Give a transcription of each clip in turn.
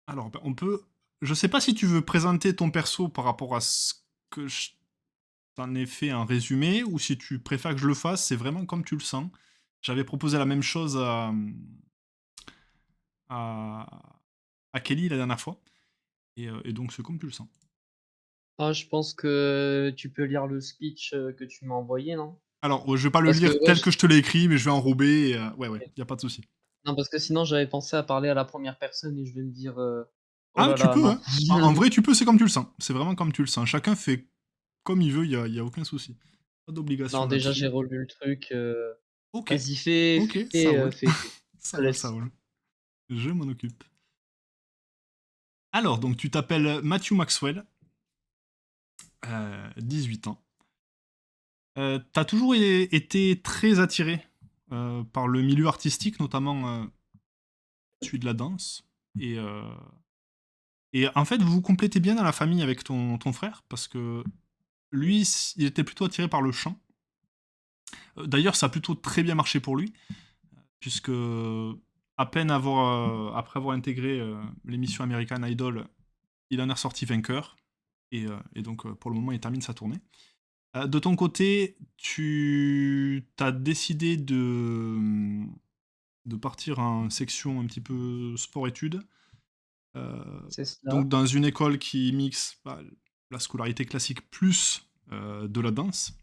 Alors, on peut. Je sais pas si tu veux présenter ton perso par rapport à ce que je t'en ai fait un résumé ou si tu préfères que je le fasse, c'est vraiment comme tu le sens. J'avais proposé la même chose à, à Kelly la dernière fois, et donc c'est comme tu le sens. Ah, je pense que tu peux lire le speech, que tu m'as envoyé, non? Alors, je vais pas le Parce que lire ouais, tel que je te l'ai écrit, mais je vais enrober. Ouais, ouais, OK. y a pas de souci. Non, parce que sinon j'avais pensé à parler à la première personne et je vais me dire, «Oh Ah, là tu là, peux, non». hein. En vrai, tu peux, c'est comme tu le sens. C'est vraiment comme tu le sens. Chacun fait comme il veut, y a aucun souci. Pas Non, d'obligation déjà j'ai là-dessus. relu le truc, Ok, vas-y fais ok, ça roule. fais. Je Ça te roule, ça laisse. roule. Je m'en occupe. Alors, donc tu t'appelles Matthew Maxwell, 18 ans. T'as toujours été très attiré par le milieu artistique, notamment celui de la danse. Et, euh, et en fait, vous vous complétez bien dans la famille avec ton frère, parce que lui, il était plutôt attiré par le chant. D'ailleurs, ça a plutôt très bien marché pour lui, puisque après avoir intégré l'émission American Idol, il en est ressorti vainqueur. Et donc, pour le moment, il termine sa tournée. De ton côté, tu as décidé de partir en section un petit peu sport-études. C'est cela. Donc, dans une école qui mixe la scolarité classique plus de la danse.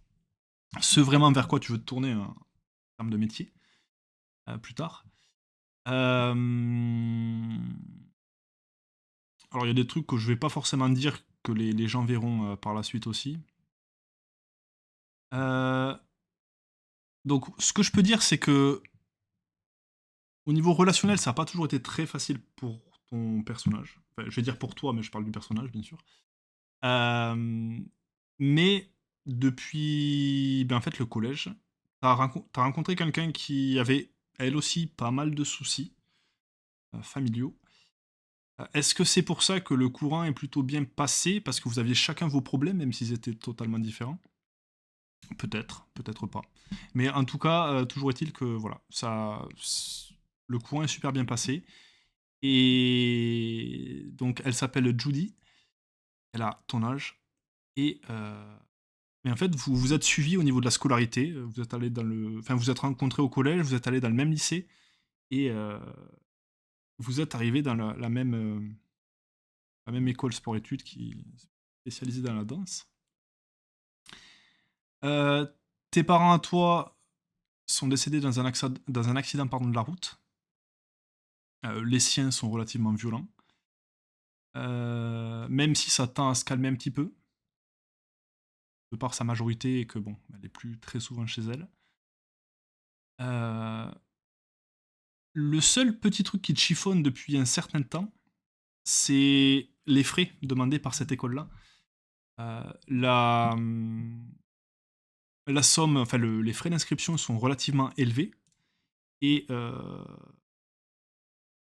Ce vraiment vers quoi tu veux te tourner en termes de métier plus tard. Euh, Alors, il y a des trucs que je vais pas forcément dire que les gens verront par la suite aussi. Euh, donc, ce que je peux dire, c'est que au niveau relationnel, ça n'a pas toujours été très facile pour ton personnage. Enfin, je vais dire pour toi, mais je parle du personnage, bien sûr. Euh, mais depuis en fait, le collège, t'as rencontré quelqu'un qui avait, elle aussi, pas mal de soucis familiaux. Est-ce que c'est pour ça que le courant est plutôt bien passé, parce que vous aviez chacun vos problèmes, même s'ils étaient totalement différents? Peut-être, peut-être pas. Mais en tout cas, toujours est-il que voilà, le courant est super bien passé. Et donc, elle s'appelle Judy. Elle a ton âge. Et, mais en fait, vous vous êtes suivis au niveau de la scolarité. Vous êtes allé dans le, enfin, vous êtes rencontrés au collège. Vous êtes allés dans le même lycée et vous êtes arrivés dans la même école sport-études qui est spécialisée dans la danse. Euh, Tes parents à toi sont décédés dans un accident pardon, de la route. Les siens sont relativement violents. Même si ça tend à se calmer un petit peu, de par sa majorité et que bon, elle est plus très souvent chez elle. Euh, le seul petit truc qui te chiffonne depuis un certain temps, c'est les frais demandés par cette école-là. La somme, enfin les frais d'inscription sont relativement élevés et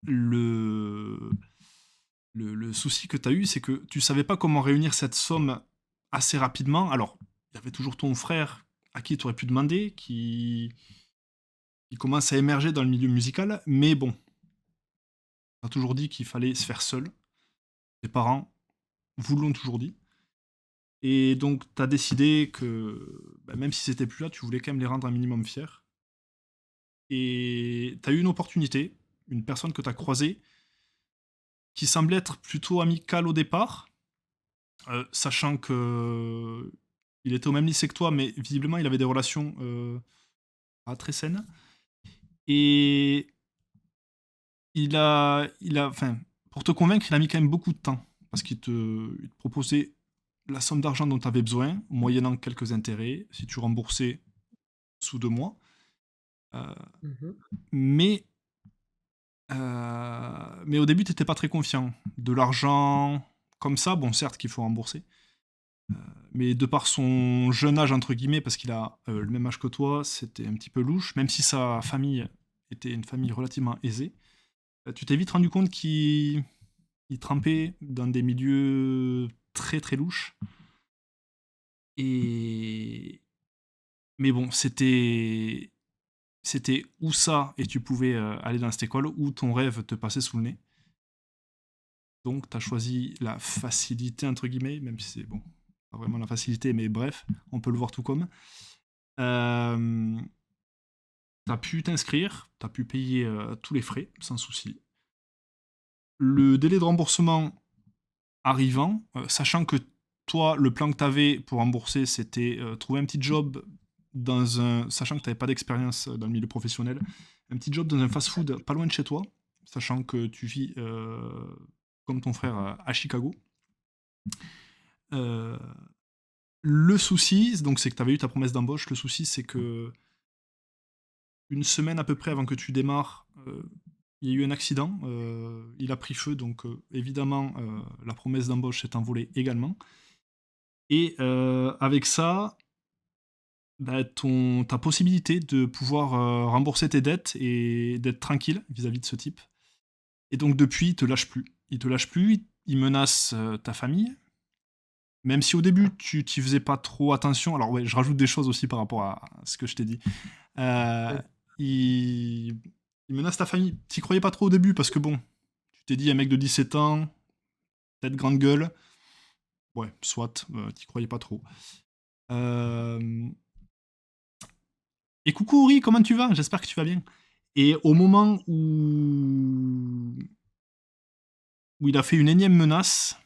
le, le souci que tu as eu, c'est que tu savais pas comment réunir cette somme assez rapidement. Alors, il y avait toujours ton frère à qui tu aurais pu demander, qui commence à émerger dans le milieu musical, mais bon, on a toujours dit qu'il fallait se faire seul. Tes parents vous l'ont toujours dit. Et donc, tu as décidé que, même si c'était plus là, tu voulais quand même les rendre un minimum fiers. Et tu as eu une opportunité, une personne que tu as croisée, qui semblait être plutôt amicale au départ, sachant que il était au même lycée que toi, mais visiblement, il avait des relations pas très saines. Et enfin, pour te convaincre, il a mis quand même beaucoup de temps, parce il te proposait la somme d'argent dont tu avais besoin, moyennant quelques intérêts, si tu remboursais sous 2 mois. Euh, Mmh. mais, mais au début, tu n'étais pas très confiant. De l'argent comme ça, bon, certes qu'il faut rembourser, mais de par son jeune âge, entre guillemets, parce qu'il a le même âge que toi, c'était un petit peu louche, même si sa famille était une famille relativement aisée. Tu t'es vite rendu compte qu'il trempait dans des milieux très très louches. Et mais bon, c'était ou ça et tu pouvais aller dans cette école ou ton rêve te passait sous le nez. Donc, tu as choisi la facilité, entre guillemets, même si c'est bon, pas vraiment la facilité, mais bref, on peut le voir tout comme. Euh, tu as pu t'inscrire, tu as pu payer tous les frais, sans souci. Le délai de remboursement arrivant, sachant que toi, le plan que tu avais pour rembourser, c'était trouver un petit job sachant que tu n'avais pas d'expérience dans le milieu professionnel, un petit job dans un fast-food pas loin de chez toi, sachant que tu vis comme ton frère à Chicago. Euh, le souci, donc, c'est que tu avais eu ta promesse d'embauche. Le souci, c'est que une semaine à peu près avant que tu démarres, il y a eu un accident. Il a pris feu, donc évidemment, la promesse d'embauche s'est envolée également. Et avec ça, bah, ta possibilité de pouvoir rembourser tes dettes et d'être tranquille vis-à-vis de ce type. Et donc depuis, il te lâche plus. Il te lâche plus, il menace ta famille. Même si au début, tu t'y faisais pas trop attention. Alors ouais, je rajoute des choses aussi par rapport à ce que je t'ai dit. Euh, Ouais. il... il menace ta famille. T'y croyais pas trop au début parce que bon, tu t'es dit un mec de 17 ans, tête grande gueule. Ouais, soit, t'y croyais pas trop. Euh, Et coucou Uri, comment tu vas? J'espère que tu vas bien. Et au moment où il a fait une énième menace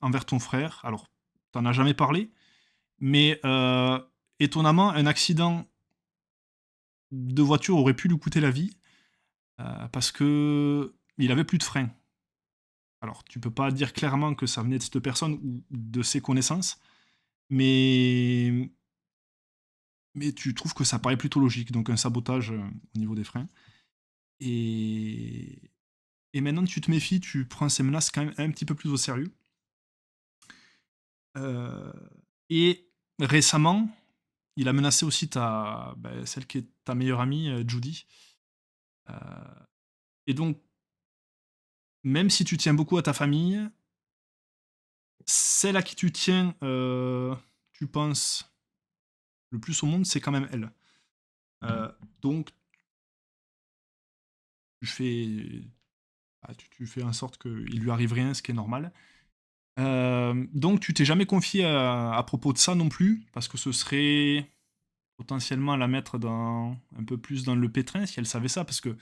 envers ton frère, alors t'en as jamais parlé, mais étonnamment, un accident de voiture aurait pu lui coûter la vie parce que il avait plus de frein. Alors tu peux pas dire clairement que ça venait de cette personne ou de ses connaissances, mais tu trouves que ça paraît plutôt logique, donc un sabotage au niveau des freins. Et Et maintenant, tu te méfies, tu prends ces menaces quand même un petit peu plus au sérieux. Euh, et récemment, il a menacé aussi celle qui est ta meilleure amie, Judy. Euh, et donc, même si tu tiens beaucoup à ta famille, celle à qui tu tiens, tu penses le plus au monde, c'est quand même elle. Donc, tu fais, tu fais en sorte qu'il lui arrive rien, ce qui est normal. Donc, tu t'es jamais confié à propos de ça non plus, parce que ce serait potentiellement la mettre un peu plus dans le pétrin si elle savait ça, parce que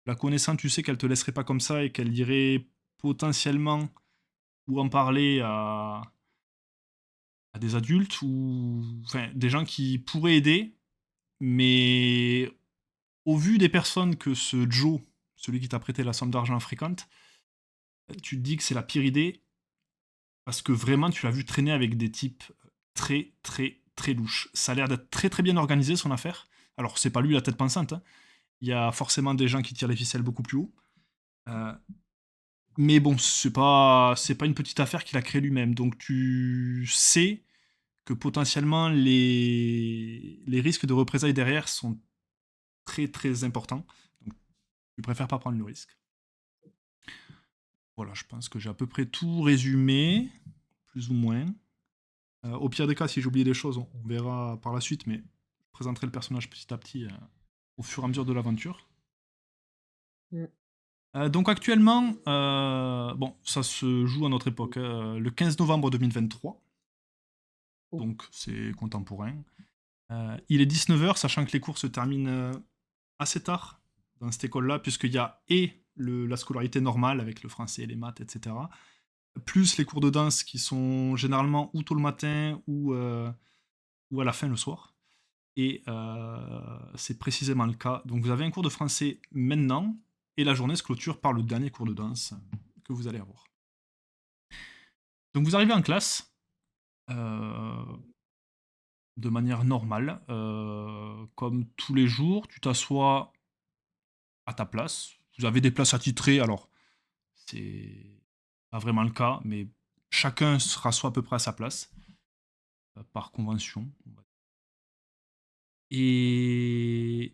la connaissant, tu sais qu'elle te laisserait pas comme ça et qu'elle irait potentiellement ou en parler à des adultes ou enfin des gens qui pourraient aider, mais au vu des personnes que ce Joe, celui qui t'a prêté la somme d'argent fréquente, tu te dis que c'est la pire idée parce que vraiment tu l'as vu traîner avec des types très très très louches. Ça a l'air d'être très très bien organisé son affaire. Alors c'est pas lui la tête pensante, hein. Il y a forcément des gens qui tirent les ficelles beaucoup plus haut. Euh, mais bon, c'est pas une petite affaire qu'il a créée lui-même. Donc tu sais que potentiellement les risques de représailles derrière sont très très importants. Donc tu préfères pas prendre le risque. Voilà, je pense que j'ai à peu près tout résumé, plus ou moins. Au pire des cas, si j'ai oublié des choses, on verra par la suite, mais je présenterai le personnage petit à petit au fur et à mesure de l'aventure. Mm. Donc actuellement, bon, ça se joue à notre époque, le 15 novembre 2023, Oh. donc c'est contemporain. Il est 19h, sachant que les cours se terminent assez tard dans cette école-là, puisqu'il y a la scolarité normale avec le français, les maths, etc., plus les cours de danse qui sont généralement ou tôt le matin ou à la fin le soir. Et c'est précisément le cas. Donc vous avez un cours de français maintenant, et la journée se clôture par le dernier cours de danse que vous allez avoir. Donc vous arrivez en classe de manière normale, comme tous les jours, tu t'assois à ta place. Vous avez des places attitrées, alors c'est pas vraiment le cas, mais chacun se rassoit à peu près à sa place, par convention. Et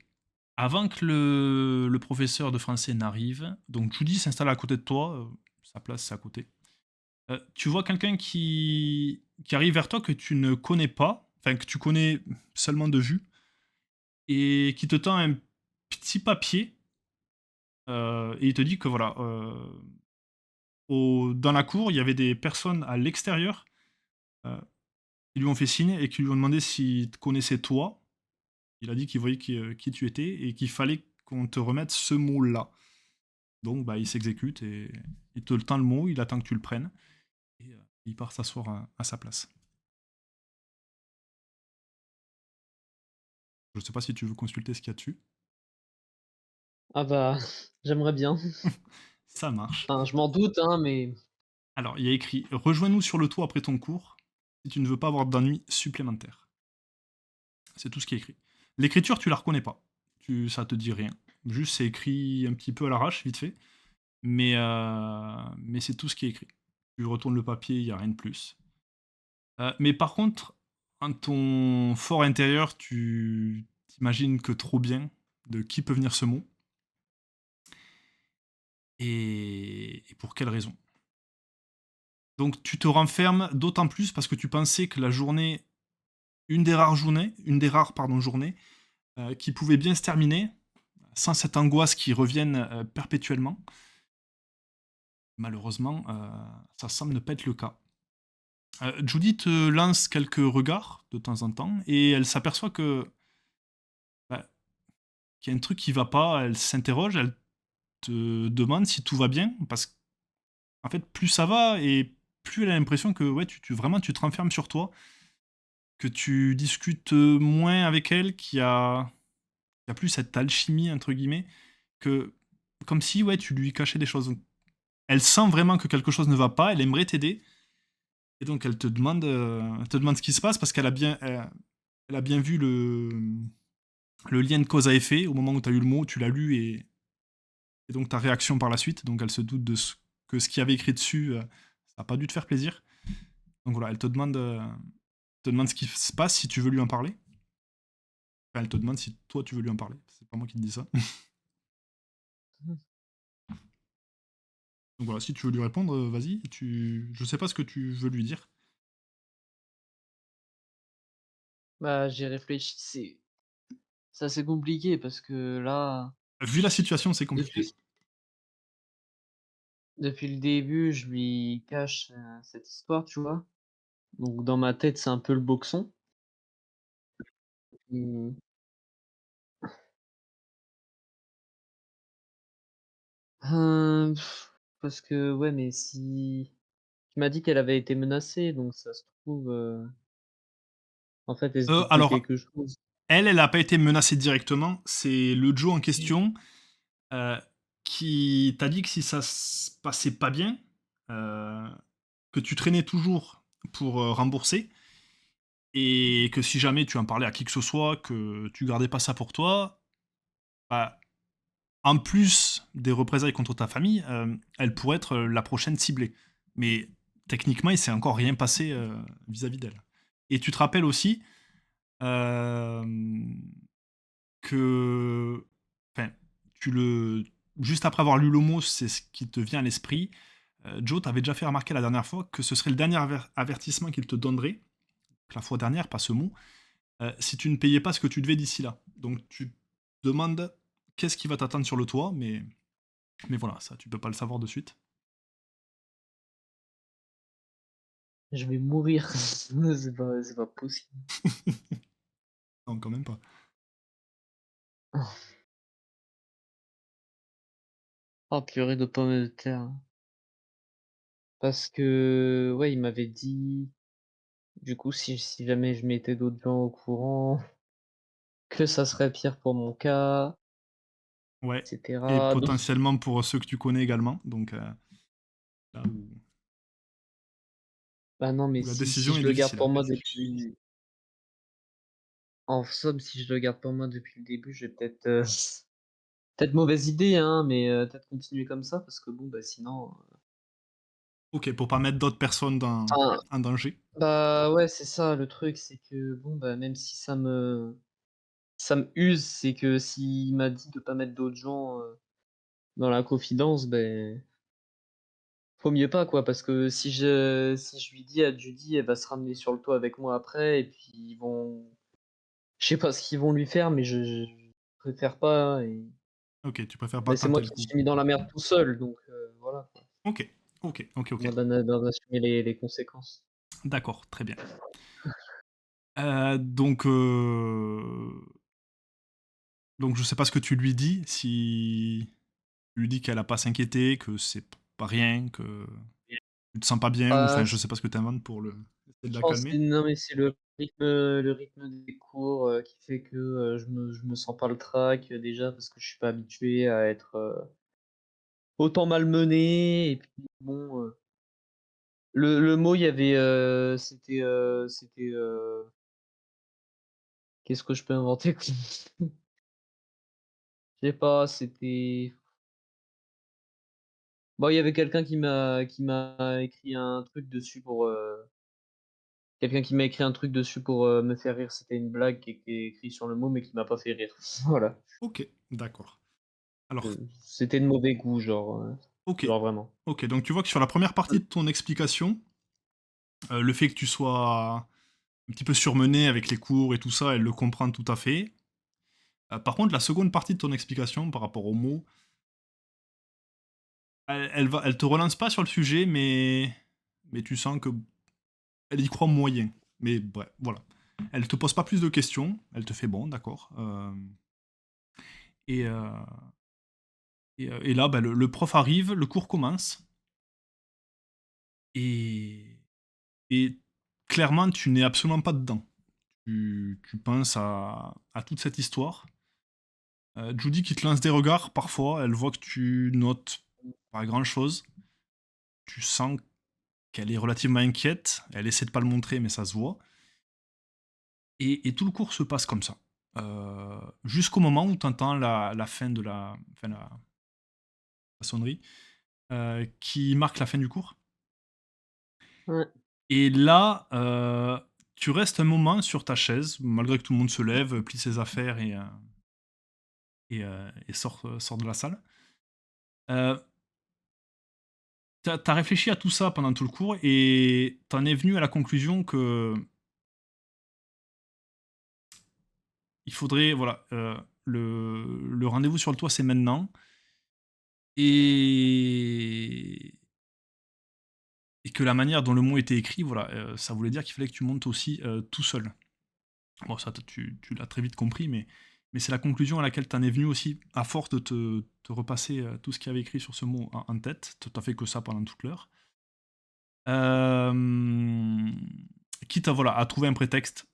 avant que le professeur de français n'arrive, donc Judy s'installe à côté de toi, sa place c'est à côté. Tu vois quelqu'un qui arrive vers toi que tu ne connais pas, enfin que tu connais seulement de vue, et qui te tend un petit papier, et il te dit que voilà, dans la cour, il y avait des personnes à l'extérieur, heu, qui lui ont fait signe et qui lui ont demandé s'il te connaissait toi. Il a dit qu'il voyait qui tu étais et qu'il fallait qu'on te remette ce mot-là. Donc bah, il s'exécute et il te tend le mot, il attend que tu le prennes et il part s'asseoir à sa place. Je sais pas si tu veux consulter ce qu'il y a dessus? Ah bah, j'aimerais bien. Ça marche. Enfin, je m'en doute, hein, mais Alors, il y a écrit: «Rejoins-nous sur le toit après ton cours, si tu ne veux pas avoir d'ennuis supplémentaires». C'est tout ce qui est écrit. L'écriture, tu la reconnais pas. Ça te dit rien. Juste, c'est écrit un petit peu à l'arrache, vite fait, mais c'est tout ce qui est écrit. Tu retournes le papier, il y a rien de plus. Mais par contre, en ton fort intérieur, tu t'imagines que trop bien de qui peut venir ce mot et pour quelle raison. Donc tu te renfermes d'autant plus parce que tu pensais que la journée une des rares, pardon, journées, qui pouvait bien se terminer, sans cette angoisse qui revienne, perpétuellement. Malheureusement, ça semble ne pas être le cas. Judy te lance quelques regards de temps en temps et elle s'aperçoit que, bah, qu'il y a un truc qui va pas. Elle s'interroge, elle te demande si tout va bien parce qu'en fait, plus ça va et plus elle a l'impression que, ouais, tu vraiment tu te renfermes sur toi, que tu discutes, moins avec elle, qu'il y a plus cette «alchimie» entre guillemets, que comme si, ouais, tu lui cachais des choses. Elle sent vraiment que quelque chose ne va pas, elle aimerait t'aider et donc elle te demande ce qui se passe parce elle a bien vu le lien de cause à effet au moment où tu as eu le mot, tu l'as lu et donc ta réaction par la suite. Donc elle se doute que ce qu'il y avait écrit dessus, ça a pas dû te faire plaisir. Donc voilà, elle te demande ce qui se passe, si tu veux lui en parler. Enfin, elle te demande si toi tu veux lui en parler. C'est pas moi qui te dis ça. mmh, Donc voilà, si tu veux lui répondre, vas-y. Je sais pas ce que tu veux lui dire. bah, j'y réfléchis, c'est assez compliqué parce que là, Vu la situation, c'est compliqué. depuis depuis le début, je lui cache, cette histoire, tu vois? Donc dans ma tête, c'est un peu le boxon. Mmh, hem, parce que ouais, mais si tu m'as dit qu'elle avait été menacée, donc ça se trouve, en fait, elle se doute de Alors, quelque chose. elle a pas été menacée directement. C'est le Joe en Mmh. question, heu, qui t'a dit que si ça se passait pas bien, heu, que tu traînais toujours pour, rembourser et que si jamais tu en parlais à qui que ce soit, que tu gardais pas ça pour toi, bah, en plus des représailles contre ta famille, elle pourrait être, la prochaine ciblée. Mais techniquement, il s'est encore rien passé, vis-à-vis d'elle. Et tu te rappelles aussi, hem, que enfin, tu le juste après avoir lu le mot, c'est ce qui te vient à l'esprit. Joe t'avait déjà fait remarquer la dernière fois que ce serait le dernier avertissement qu'il te donnerait, la fois dernière, pas ce mot, si tu ne payais pas ce que tu devais d'ici là. Donc tu te demandes qu'est-ce qui va t'attendre sur le toit, mais voilà, ça, tu peux pas le savoir de suite. Je vais mourir. C'est pas possible. Non, quand même pas. Oh purée de pommes de terre. Parce que, ouais, il m'avait dit, du coup, si jamais je mettais d'autres gens au courant, que ça serait pire pour mon cas, et Ouais, et cetera. Donc potentiellement pour ceux que tu connais également, donc là bah, non, mais où la si décision est je le garde difficile. pour moi depuis en somme, si je le garde pour moi depuis le début, je vais peut-être, peut-être mauvaise idée, hein, mais peut-être continuer comme ça parce que bon, bah, sinon, OK, pour pas mettre d'autres personnes enfin, en danger. bah, ouais, c'est ça le truc, c'est que bon, bah, même si ça me use, c'est que s'il m'a dit de pas mettre d'autres gens, dans la confidence, beh, faut mieux pas, quoi, parce que si je lui dis à Judy, elle va se ramener sur le toit avec moi après et puis ils vont je sais pas ce qu'ils vont lui faire, mais je préfère pas et OK, tu préfères pas bah, c'est moi tenter le qui me coup, suis quoi. mis dans la merde tout seul donc voilà, quoi. OK. OK, OK, OK. Moi d'en assumer les conséquences. D'accord, très bien. Donc donc je sais pas ce que tu lui dis, si tu lui dis qu'elle a pas à s'inquiéter, que c'est pas rien, que tu te sens pas bien ou Ah enfin je sais pas ce que tu inventes pour le essayer de je la pense que calmer? non, mais c'est le rythme des cours, qui fait que, je me sens pas le trac, déjà parce que je suis pas habitué à être, autant malmené et puis bon, le mot il y avait, qu'est-ce que je peux inventer comme je sais pas, c'était bon, il y avait quelqu'un qui m'a écrit un truc dessus pour, quelqu'un qui m'a écrit un truc dessus pour, me faire rire. C'était une blague qui est écrit sur le mot, mais qui m'a pas fait rire. Voilà. OK, d'accord. Alors C'était de mauvais goût, OK, genre vraiment. OK, donc tu vois que sur la première partie de ton explication, le fait que tu sois un petit peu surmené avec les cours et tout ça, elle le comprend tout à fait. Par contre, la seconde partie de ton explication par rapport aux mots, elle te relance pas sur le sujet, mais tu sens que elle y croit moyen. Mais bref, voilà. Elle te pose pas plus de questions, elle te fait: «Bon, d'accord», et heu et là, bah, le prof arrive, le cours commence et et clairement, tu n'es absolument pas dedans. Tu penses à toute cette histoire. Judy qui te lance des regards parfois, elle voit que tu notes pas grand-chose. Tu sens qu'elle est relativement inquiète, elle essaie de pas le montrer, mais ça se voit. Et tout le cours se passe comme ça. Jusqu'au moment où tu entends la fin de la sonnerie, qui marque la fin du cours. Ouais. Et là, tu restes un moment sur ta chaise, malgré que tout le monde se lève, plie ses affaires et sort de la salle. Heu, tu as réfléchi à tout ça pendant tout le cours et tu en es venu à la conclusion que il faudrait voilà, le rendez-vous sur le toit, c'est maintenant et et que la manière dont le mot était écrit, voilà, ça voulait dire qu'il fallait que tu montes aussi, tout seul. Bon ça t tu l'as très vite compris, mais c'est la conclusion à laquelle tu en es venu aussi, à force de te repasser, tout ce qu'il y avait écrit sur ce mot en tête. Tu as fait que ça pendant toute l'heure. Hem, quitte à voilà, à trouver un prétexte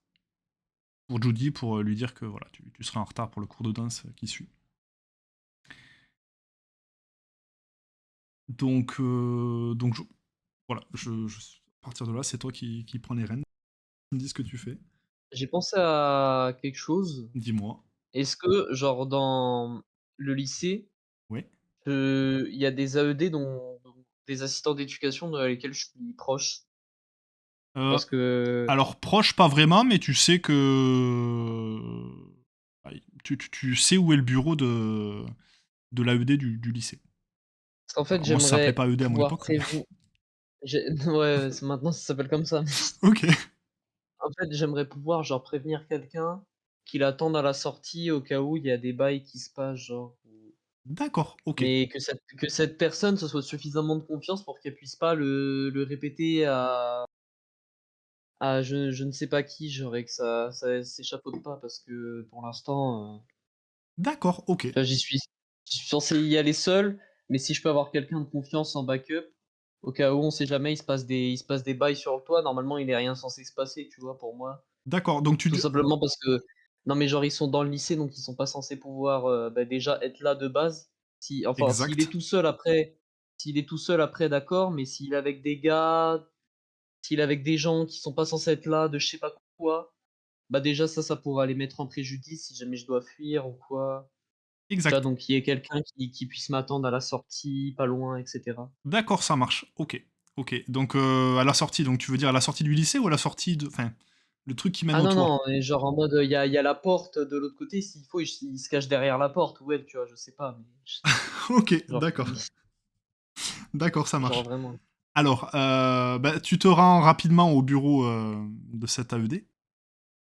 pour Judy, pour, lui dire que voilà, tu seras en retard pour le cours de danse, qui suit. Donc je voilà, je à partir de là, c'est toi qui prends les rênes. Tu me dis ce que tu fais. J'ai pensé à quelque chose. Dis-moi. Est-ce que, genre, dans le lycée, Oui. il y a des AED dont des assistants d'éducation dans lesquels je suis proche? Heu, Parce que alors proche, pas vraiment, mais tu sais que aïe, tu sais où est le bureau de l'AED du lycée. parce qu'en fait, Alors moi, ça s'appelait j'aimerais pas AED à mon pouvoir époque, mais prévenir. Ouais, c'est maintenant ça s'appelle comme ça. OK. En fait, j'aimerais pouvoir, genre, prévenir quelqu'un qui l'attende à la sortie au cas où il y a des bails qui se passent, genre, D'accord, OK. mais que cette personne se soit suffisamment de confiance pour qu'elle puisse pas le répéter à je ne sais pas qui, genre, et que ça s'échafaude pas parce que pour l'instant, D'accord, OK. tu vois, j'y suis censé y aller seul, mais si je peux avoir quelqu'un de confiance en backup, au cas où on sait jamais, il se passe des bails sur le toit, normalement il est rien censé se passer, tu vois, pour moi. D'accord, donc tu Tout d simplement parce que non, mais genre, ils sont dans le lycée, donc ils sont pas censés pouvoir, bah, déjà être là de base. Si enfin, exact. s'il est tout seul après, d'accord, mais s'il est avec des gens qui sont pas censés être là, de je sais pas quoi, bah, déjà ça pourra les mettre en préjudice si jamais je dois fuir ou quoi. Tu vois? Exact. Donc qu'il y ait quelqu'un qui puisse m'attendre à la sortie, pas loin et cetera. D'accord, ça marche. OK. OK. Donc, à la sortie, donc tu veux dire à la sortie du lycée ou à la sortie de enfin, le truc qui mène Ah au non, toit? non, et genre en mode, il y a la porte de l'autre côté, s'il faut, il se cache derrière la porte ou elle, tu vois? Je sais pas, mais OK, genre d'accord. D'accord, ça genre marche. vraiment. Alors, bah, tu te rends rapidement au bureau, de cet AED.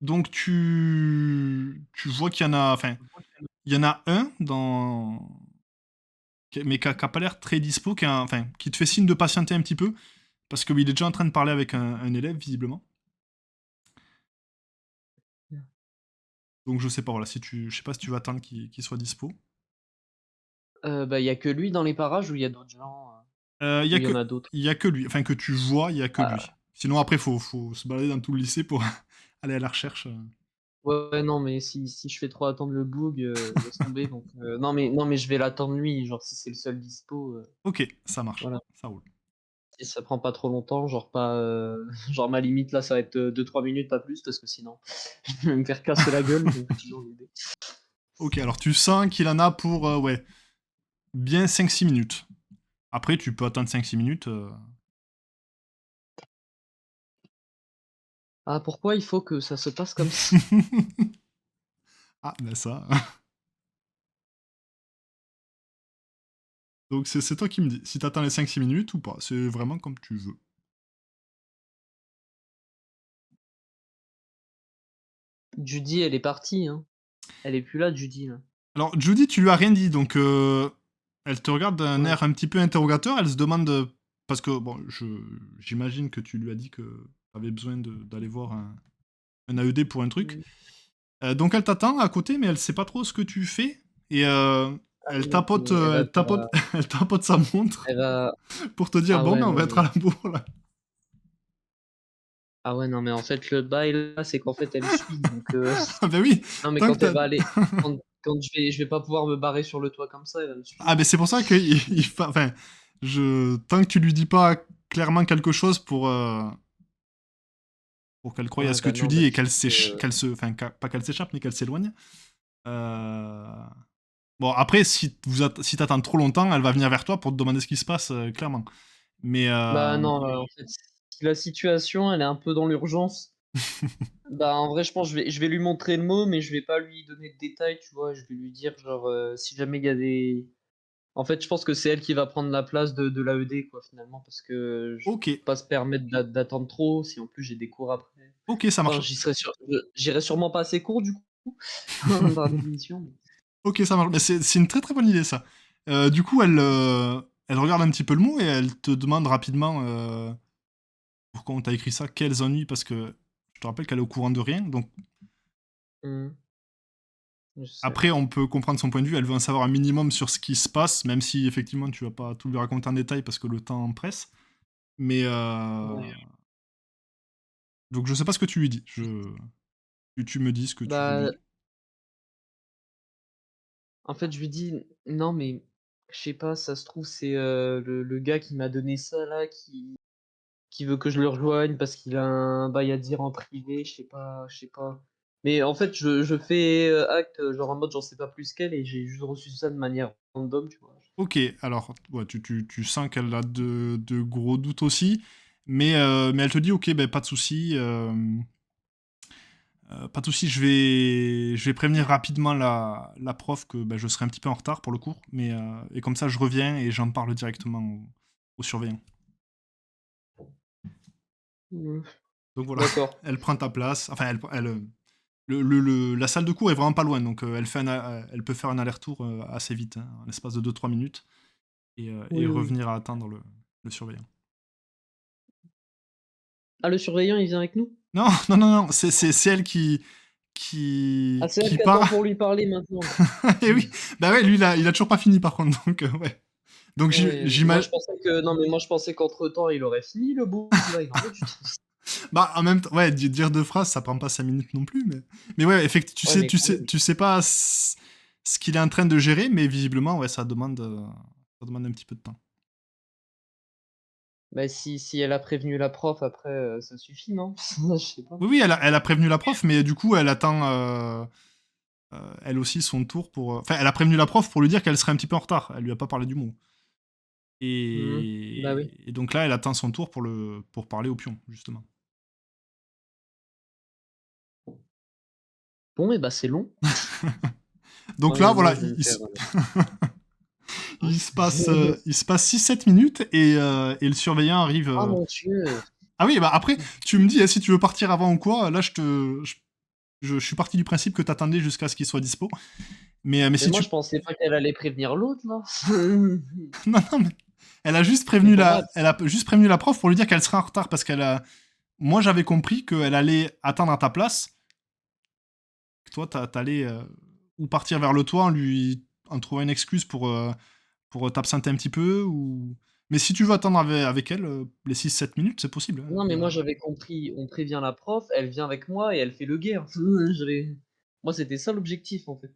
Donc tu vois qu'il y en a enfin, il y en a un mais qui a pas l'air très dispo, enfin, qui te fait signe de patienter un petit peu, parce qu'il est déjà en train de parler avec un élève, visiblement. Donc je sais pas, voilà, je sais pas si tu vas attendre qu'il soit dispo. Bah, il y a que lui dans les parages ou il y a d'autres gens, Il y ou a il y en que, a d'autres? il y a que lui, enfin que tu vois, il y a que lui. Ah, Sinon après, faut se balader dans tout le lycée pour aller à la recherche. ouais, non, mais si je fais trop attendre le boug, laisse tomber donc non, mais je vais l'attendre lui, genre si c'est le seul dispo, Ok, ça marche, voilà. ça roule. Si ça prend pas trop longtemps, genre pas, genre ma limite là, ça va être, 2-3 minutes, pas plus, parce que sinon je vais me faire casser la gueule, donc toujours l'aider. Ok, alors tu sens qu'il en a pour, ouais, bien 5-6 minutes. Après, tu peux attendre 5-6 minutes. Ah, pourquoi il faut que ça se passe comme ça? Ah, ben ça. Donc c'est toi qui me dis si t'attends les 5-6 minutes ou pas. C'est vraiment comme tu veux. Judy, elle est partie, hein. Elle est plus là, Judy, là. Alors, Judy, tu lui as rien dit, donc elle te regarde d'un Ouais. air un petit peu interrogateur. Elle se demande. Parce que, bon, j'imagine que tu lui as dit que t'avais besoin d'aller voir un AED pour un truc. Mmh. Donc elle t'attend à côté, mais elle sait pas trop ce que tu fais. Et Ah oui, non, mais elle va elle tapote sa montre elle va pour te dire ah bon, ouais, ben on non, va être à mais la bourre là. ah ouais, non, mais en fait, le bail là, c'est qu'en fait, elle suit, donc Ah ben oui, non, mais tant que quand elle t'as. va aller quand je vais pas pouvoir me barrer sur le toit comme ça, elle va me Ah suivre. ben c'est pour ça que enfin, tant que tu lui dis pas clairement quelque chose pour qu'elle croie à Ouais, ce que bah tu non, bah dis et surtout que enfin pas qu'elle s'échappe mais qu'elle s'éloigne. Bon après si t'attends trop longtemps, elle va venir vers toi pour te demander ce qui se passe clairement. Mais bah non, en fait, si la situation, elle est un peu dans l'urgence, bah, en vrai, je pense, je vais lui montrer le mot, mais je vais pas lui donner de détails, tu vois? Je vais lui dire genre, si jamais il y a des en fait, je pense que c'est elle qui va prendre la place de l'AED, quoi, finalement, parce que je ok, peux pas se permettre d'attendre trop, si en plus j'ai des cours après. ok ça Enfin, marche. j'irai sûrement pas à ces cours, du coup, par définition, mais Ok ça marche. Mais c'est une très très bonne idée ça. Du coup elle regarde un petit peu le mot et elle te demande rapidement pourquoi on t'a écrit ça, quels ennuis parce que je te rappelle qu'elle est au courant de rien donc. mmh, je sais. Après, on peut comprendre son point de vue, elle veut en savoir un minimum sur ce qui se passe, même si effectivement tu vas pas tout lui raconter en détail parce que le temps presse. Mais Ouais. donc je sais pas ce que tu lui dis. Tu me dis ce que tu veux lui Bah, dire. en fait, je lui dis: «Non, mais je sais pas, ça se trouve, c'est, le gars qui m'a donné ça là, qui veut que je le rejoigne parce qu'il a un bail à dire en privé, je sais pas». Mais en fait, je fais, acte, genre en mode j'en sais pas plus qu'elle et j'ai juste reçu ça de manière random, tu vois? Ok, alors ouais, tu sens qu'elle a de gros doutes aussi, mais elle te dit ok, ben pas de souci, pas de souci, je vais prévenir rapidement la prof que ben, je serai un petit peu en retard pour le cours, et comme ça je reviens et j'en parle directement au surveillant. Mmh. Donc voilà, D'accord. elle prend ta place. Enfin, la salle de cours est vraiment pas loin, donc elle peut faire un aller-retour assez vite, hein, en l'espace de 2-3 minutes, et Oui, oui. revenir à attendre le surveillant. Ah, le surveillant, il vient avec nous? Non, non, non, non, c'est elle Ah, c'est elle qui qui attend part. pour lui parler maintenant. Et oui, bah ouais, lui, il a toujours pas fini par contre, donc ouais. Donc Ouais, moi je j'imagine. pensais que non, mais moi je pensais qu'entre-temps, il aurait fini le book là, il en veut du temps. Bah, en même temps, ouais, dire deux phrases, ça prend pas 5 minutes non plus, mais ouais, effectivement, Ouais, mais quand même. tu sais pas ce qu'il est en train de gérer, mais visiblement, ouais, ça demande un petit peu de temps. Bah, si elle a prévenu la prof après, ça suffit, non? Je sais pas. Oui, oui, elle a prévenu la prof, mais du coup, elle attend, elle aussi, son tour pour. Enfin, elle a prévenu la prof pour lui dire qu'elle serait un petit peu en retard. Elle lui a pas parlé du mot. Mmh. Bah, oui. Et donc là, elle attend son tour pour parler au pion, justement. Bon et bah, c'est long. Donc là, Ouais, moi voilà, je vais me faire, il se passe 6-7 minutes et le surveillant arrive. oh mon Dieu! Ah oui, bah après, tu me dis si tu veux partir avant ou quoi. Là, je suis parti du principe que t'attendais jusqu'à ce qu'il soit dispo. Mais Mais si moi, tu... je pensais pas qu'elle allait prévenir l'autre, là. Non, non, mais elle a juste C'est prévenu pour moi. elle a juste prévenu la prof pour lui dire qu'elle serait en retard parce qu'elle a... Moi, j'avais compris qu'elle allait attendre à ta place, que toi, t'allais ou partir vers le toit en trouvant une excuse pour t'absenter un petit peu, ou... Mais si tu veux attendre avec elle, les 6-7 minutes, c'est possible, hein. Non, mais moi, j'avais compris, on prévient la prof, elle vient avec moi et elle fait le guet. J'avais moi, c'était ça l'objectif, en fait.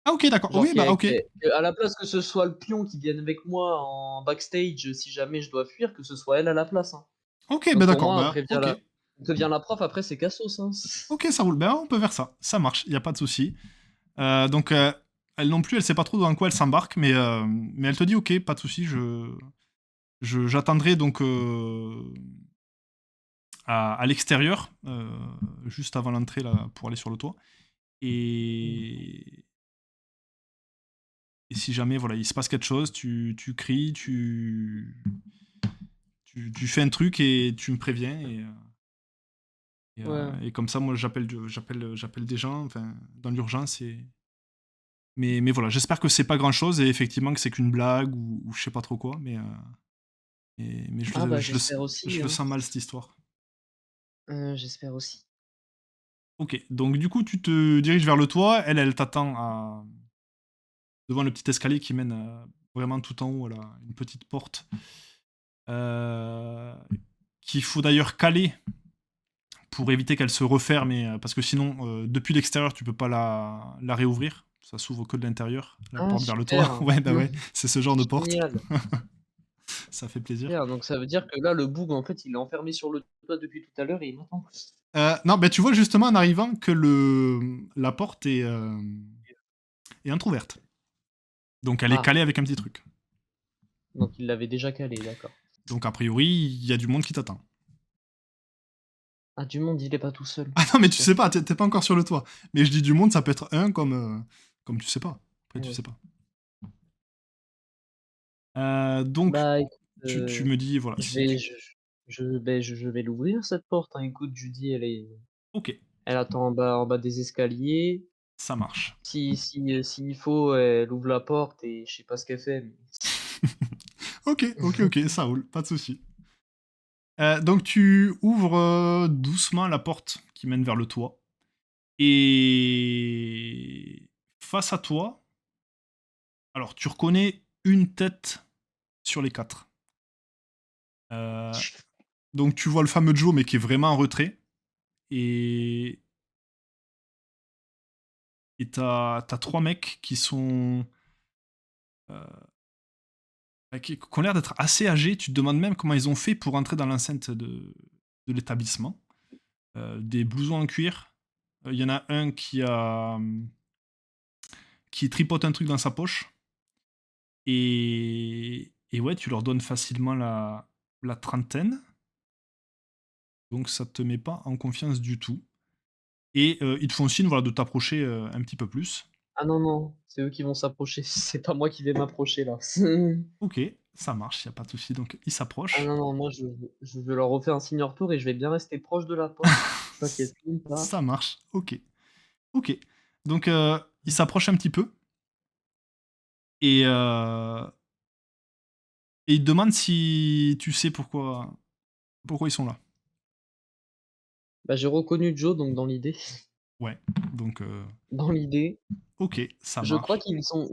Ah ok, d'accord. Genre Oui, bah ok. à la place que ce soit le pion qui vienne avec moi en backstage, si jamais je dois fuir, que ce soit elle à la place, hein. Ok, bah Donc pour d'accord, moi, bah ok. on prévient la prof, après c'est cassos, hein. Ok, ça roule. Ben on peut faire ça. Ça marche, y a pas de souci. Donc, elle non plus, elle sait pas trop dans quoi elle s'embarque, mais elle te dit ok, pas de souci, j'attendrai donc à l'extérieur, juste avant l'entrée là, pour aller sur le toit. Mmh. Et, et si jamais voilà, il se passe quelque chose, tu cries, tu fais un truc et tu me préviens. Ouais. Et comme ça, moi, j'appelle des gens, enfin, dans l'urgence. Mais voilà, j'espère que c'est pas grand chose et effectivement que c'est qu'une blague ou je sais pas trop quoi, mais Ah bah, j'espère aussi, je le hein. sens mal cette histoire. J'espère aussi. Ok, donc du coup, tu te diriges vers le toit, elle t'attend devant le petit escalier qui mène vraiment tout en haut, elle a une petite porte euh, qu'il faut d'ailleurs caler pour éviter qu'elle se referme, parce que sinon, depuis l'extérieur, tu peux pas la réouvrir. Ça s'ouvre que de l'intérieur, la Ah porte vers le toit. super! Ouais, bah ouais, c'est ce genre de porte. Génial, Ça fait plaisir. super, donc ça veut dire que là, le boug, en fait, il est enfermé sur le toit depuis tout à l'heure et il m'attend. Non, bah tu vois justement en arrivant que la porte est entrouverte. Donc elle est Ah, calée avec un petit truc. donc il l'avait déjà calé, d'accord. Donc a priori, il y a du monde qui t'attend. Ah, du monde, il est pas tout seul. Ah non, mais tu Super. sais pas, t'es pas encore sur le toit. Mais je dis du monde, ça peut être un comme tu sais pas. Après, tu Ouais. sais pas. Donc, Bah, écoute, tu me dis, voilà, je si vais tu... je vais l'ouvrir cette porte, hein. Écoute, Judy, Ok, elle attend en bas des escaliers. ça marche. S'il faut, elle ouvre la porte et je sais pas ce qu'elle fait, mais Ok, ok, ok, ça roule, pas de souci. Donc tu ouvres doucement la porte qui mène vers le toit. Et face à toi, alors tu reconnais une tête sur les quatre. Euh, donc tu vois le fameux Joe, mais qui est vraiment en retrait. Et t'as trois mecs qui sont... euh, qui ont l'air d'être assez âgés. Tu te demandes même comment ils ont fait pour entrer dans l'enceinte de l'établissement. Des blousons en cuir. Il y en a un qui tripote un truc dans sa poche. Et ouais, tu leur donnes facilement la trentaine. Donc ça te met pas en confiance du tout. Et ils te font signe voilà, de t'approcher un petit peu plus. ah non, non, c'est eux qui vont s'approcher, c'est pas moi qui vais m'approcher là. Ok, ça marche, y a pas de souci. Donc ils Ah s'approchent. non, non, moi je veux leur refaire un signe en retour et je vais bien rester proche de la porte. T'inquiète même pas. Ça marche, ok. Ok. Donc ils s'approchent un petit peu. Et, et ils te demandent si tu sais pourquoi ils sont là. Bah, j'ai reconnu Joe, donc dans l'idée Ouais, donc dans l'idée, ok, ça je crois marche.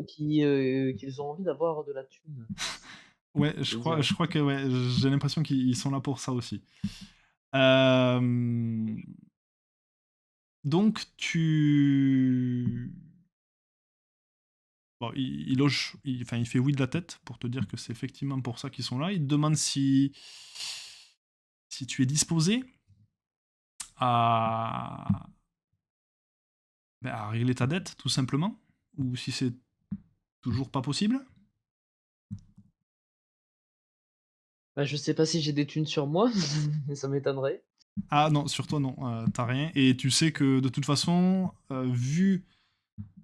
qu'ils ont envie d'avoir de la thune. Ouais, Je vais dire. je crois que ouais, j'ai l'impression qu'ils sont là pour ça aussi. Euh, donc bon, enfin, il fait oui de la tête pour te dire que c'est effectivement pour ça qu'ils sont là. Il te demande si tu es disposé à, à régler ta dette, tout simplement, ou si c'est toujours pas possible. Bah, je sais pas si j'ai des thunes sur moi, mais ça m'étonnerait. Ah non, sur toi non, t'as rien. Et tu sais que de toute façon, vu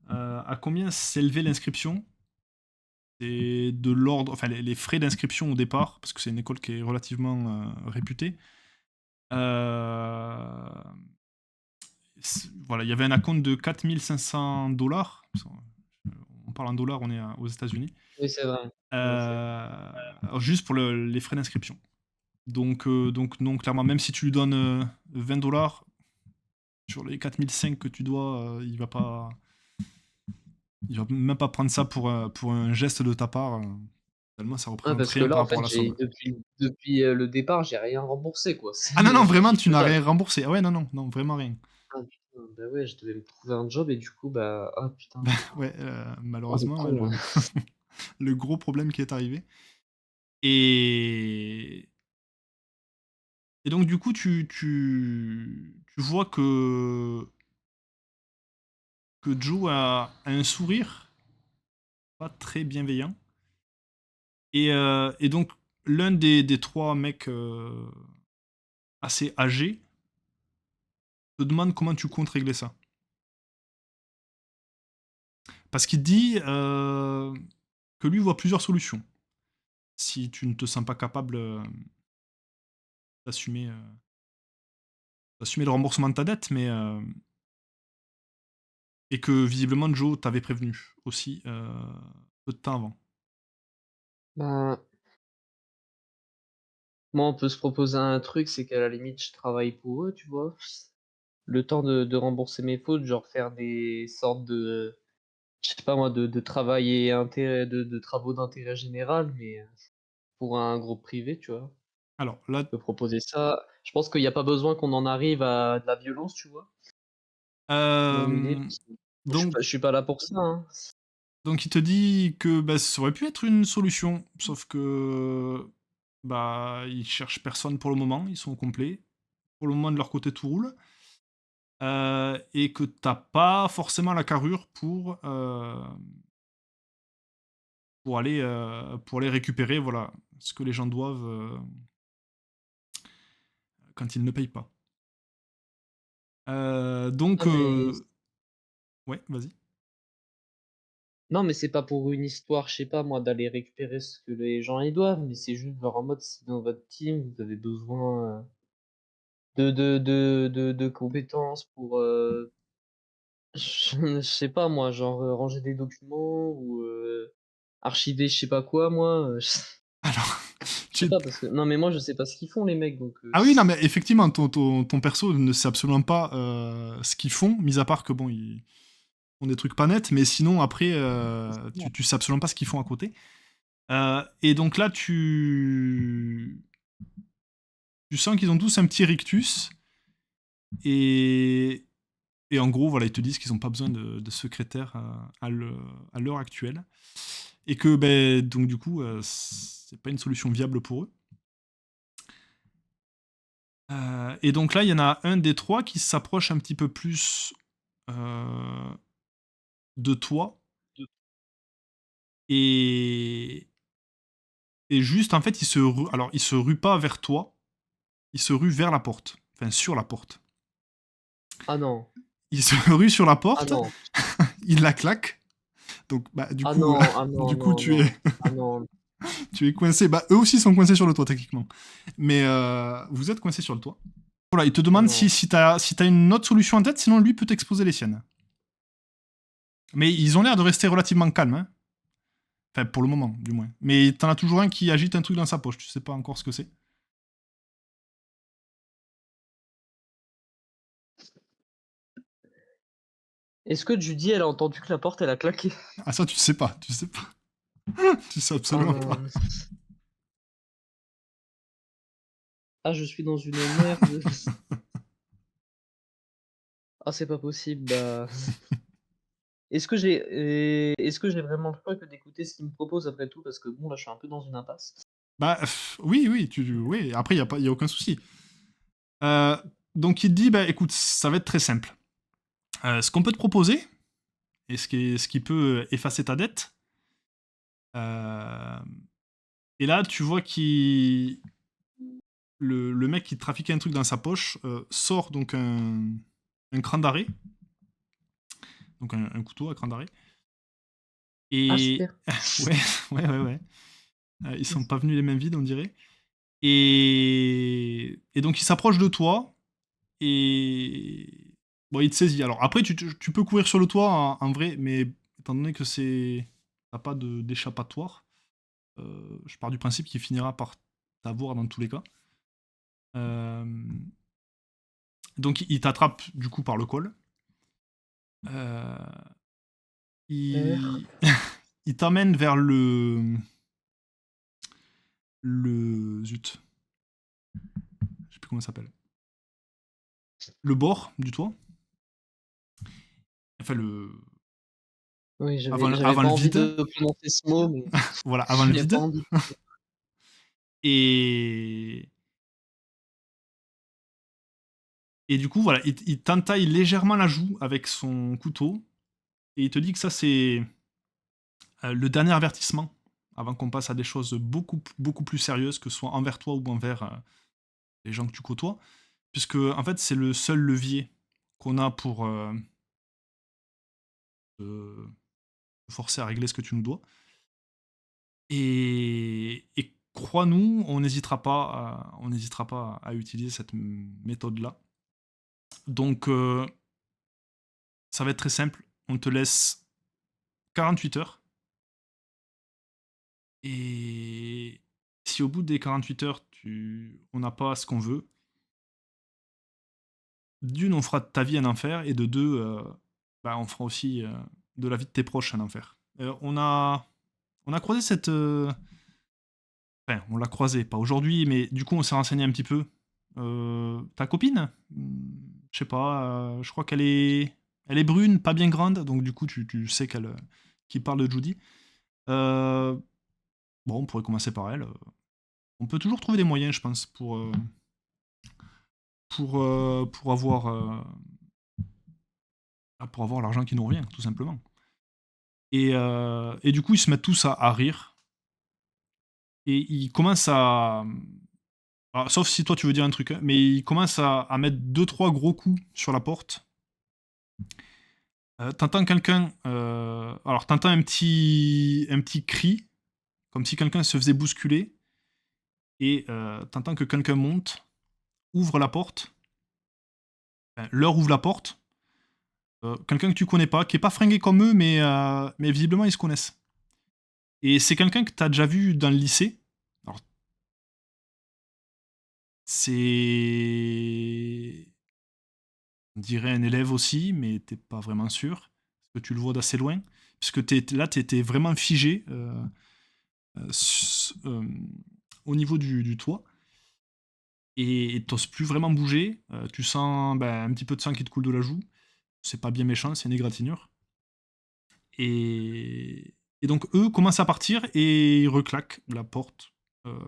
à combien s'élevait l'inscription, c'est de l'ordre, enfin les frais d'inscription au départ, parce que c'est une école qui est relativement réputée. euh, voilà, il y avait un acompte de 4 500 $. parle en dollars, on est aux États-Unis. Oui, c'est vrai. Ouais, c'est vrai. Juste pour les frais d'inscription. Donc non, clairement, même si tu lui donnes 20 $, sur les 4005 que tu dois, il va même pas prendre ça pour un geste de ta part. Tellement ça Ouais, représente parce que rien là, par en rapport fait, à la somme. depuis le départ, j'ai rien remboursé, quoi. Ah non, non, vraiment, J'ai tu que n'as dalle. rien remboursé. Ah ouais, non, non, non, vraiment rien. Ah putain, bah ouais, je devais me trouver un job et du coup, bah, ah putain. Ouais, Oh, le malheureusement, ouais, con, hein. le gros problème qui est arrivé. Et, et donc, du coup, tu vois que Joe a un sourire pas très bienveillant. Et donc, l'un des trois mecs assez âgés te demande comment tu comptes régler ça. Parce qu'il dit que lui voit plusieurs solutions. Si tu ne te sens pas capable d'assumer le remboursement de ta dette, et que visiblement Joe t'avait prévenu aussi peu de temps avant. Bah, moi, on peut se proposer un truc, c'est qu'à la limite, je travaille pour eux, tu vois. Le temps de rembourser mes fautes, genre faire des sortes de, je sais pas moi, de travail et intérêt, de travaux d'intérêt général, mais pour un groupe privé, tu vois. Alors là, Je peux proposer ça. Je pense qu'il n'y a pas besoin qu'on en arrive à de la violence, tu vois, dans l'idée. euh, Parce que donc, je suis pas là pour ça, hein. donc il te dit que bah, ça aurait pu être une solution, sauf que bah ils cherchent personne pour le moment, ils sont au complet. Pour le moment de leur côté tout roule. Et que t'as pas forcément la carrure pour aller récupérer voilà, ce que les gens doivent quand ils ne payent pas. Ah, mais Ouais, vas-y. non, mais c'est pas pour une histoire, je sais pas moi, d'aller récupérer ce que les gens y doivent, mais c'est juste genre en mode si dans votre team vous avez besoin de compétences pour je sais pas moi, genre ranger des documents ou archiver je sais pas quoi moi. Alors, Je sais tu... pas parce que non mais moi je sais pas ce qu'ils font les mecs donc Ah oui, non, mais effectivement, ton perso ne sait absolument pas ce qu'ils font, mis à part que bon, ils font des trucs pas nets, mais sinon, après, tu sais absolument pas ce qu'ils font à côté. Et donc là, tu sens qu'ils ont tous un petit rictus. Et, et en gros, voilà, ils te disent qu'ils n'ont pas besoin de secrétaire à l'heure actuelle. Et que, ben, donc du coup, c'est pas une solution viable pour eux. Et donc là, il y en a un des trois qui s'approche un petit peu plus de toi. Et, et juste, en fait, alors, il se rue pas vers toi, il se rue vers la porte. Enfin, sur la porte. ah non, Il se rue sur la ah porte, non, il la claque. Donc, bah, du ah coup, non, ah non, du coup non, tu non, es, ah non. tu es coincé. Bah, eux aussi sont coincés sur le toit, techniquement. Mais vous êtes coincés sur le toit. Voilà, il te Ah demande non. si t'as une autre solution en tête, sinon lui peut t'exposer les siennes. Mais ils ont l'air de rester relativement calmes, hein. Enfin, pour le moment, du moins. Mais t'en as toujours un qui agite un truc dans sa poche, tu sais pas encore ce que c'est. Est-ce que Judy elle a entendu que la porte elle a claqué? Ah, ça, tu sais pas, tu sais pas. Tu sais Ah absolument pas. non. Ah je suis dans une merde. Ah c'est pas possible, bah. Est-ce que j'ai vraiment le choix que d'écouter ce qu'il me propose après tout? Parce que bon là je suis un peu dans une impasse. Bah, oui, oui, oui. Après, y a aucun souci. Euh, donc, il te dit, bah, écoute, ça va être très simple. Ce qu'on peut te proposer, et ce qui peut effacer ta dette, euh, et là, tu vois qu'il le mec qui trafiquait un truc dans sa poche sort donc un cran d'arrêt, donc un couteau à cran d'arrêt. Ah Et super. ouais, ouais, ouais, ouais. Ils sont pas venus les mains vides, on dirait. Et donc il s'approche de toi et bon, il te saisit. Alors après, tu peux courir sur le toit en vrai, mais étant donné que c'est t'as pas d'échappatoire. Je pars du principe qu'il finira par t'avoir dans tous les cas. Euh, donc il t'attrape du coup par le col. Euh, R. il il t'emmène vers le zut, je sais plus comment ça s'appelle. Le bord du toit. Enfin Oui, j'avais avant pas le envie vide. de prononcer ce mot, mais Voilà, avant le j'avais pas vide. envie. Et et du coup voilà, il t'entaille légèrement la joue avec son couteau et il te dit que ça c'est le dernier avertissement avant qu'on passe à des choses beaucoup plus sérieuses, que ce soit envers toi ou envers les gens que tu côtoies, puisque en fait c'est le seul levier qu'on a pour te forcer à régler ce que tu nous dois. Et crois-nous, on n'hésitera pas à utiliser cette méthode-là. Donc ça va être très simple. On te laisse 48 heures. Et si au bout des 48 heures, on n'a pas ce qu'on veut, d'une, on fera de ta vie un enfer, et de deux, bah, on fera aussi de la vie de tes proches un enfer. On a croisé cette... Enfin, on l'a croisé, pas aujourd'hui, mais du coup, on s'est renseigné un petit peu. Ta copine, je sais pas, je crois elle est brune, pas bien grande, donc du coup, tu sais qu'il parle de Judy. Euh, bon, on pourrait commencer par elle. On peut toujours trouver des moyens, je pense, pour avoir l'argent qui nous revient, tout simplement. Et du coup, ils se mettent tous à rire. Et ils commencent à. Alors, sauf si toi tu veux dire un truc, hein, mais ils commencent à mettre deux trois gros coups sur la porte. T'entends quelqu'un. Alors, t'entends un petit cri, comme si quelqu'un se faisait bousculer. Et t'entends que quelqu'un monte, ouvre la porte. Enfin, leur ouvre la porte. Quelqu'un que tu connais pas, qui est pas fringué comme eux, mais visiblement ils se connaissent. Et c'est quelqu'un que t'as déjà vu dans le lycée. Alors, c'est. On dirait un élève aussi, mais t'es pas vraiment sûr. Parce que tu le vois d'assez loin. Puisque là, t'étais vraiment figé euh, au niveau du toit. Et t'oses plus vraiment bouger. Tu sens ben, un petit peu de sang qui te coule de la joue. C'est pas bien méchant, c'est une égratignure. Et donc, eux commencent à partir et ils reclaquent la porte euh,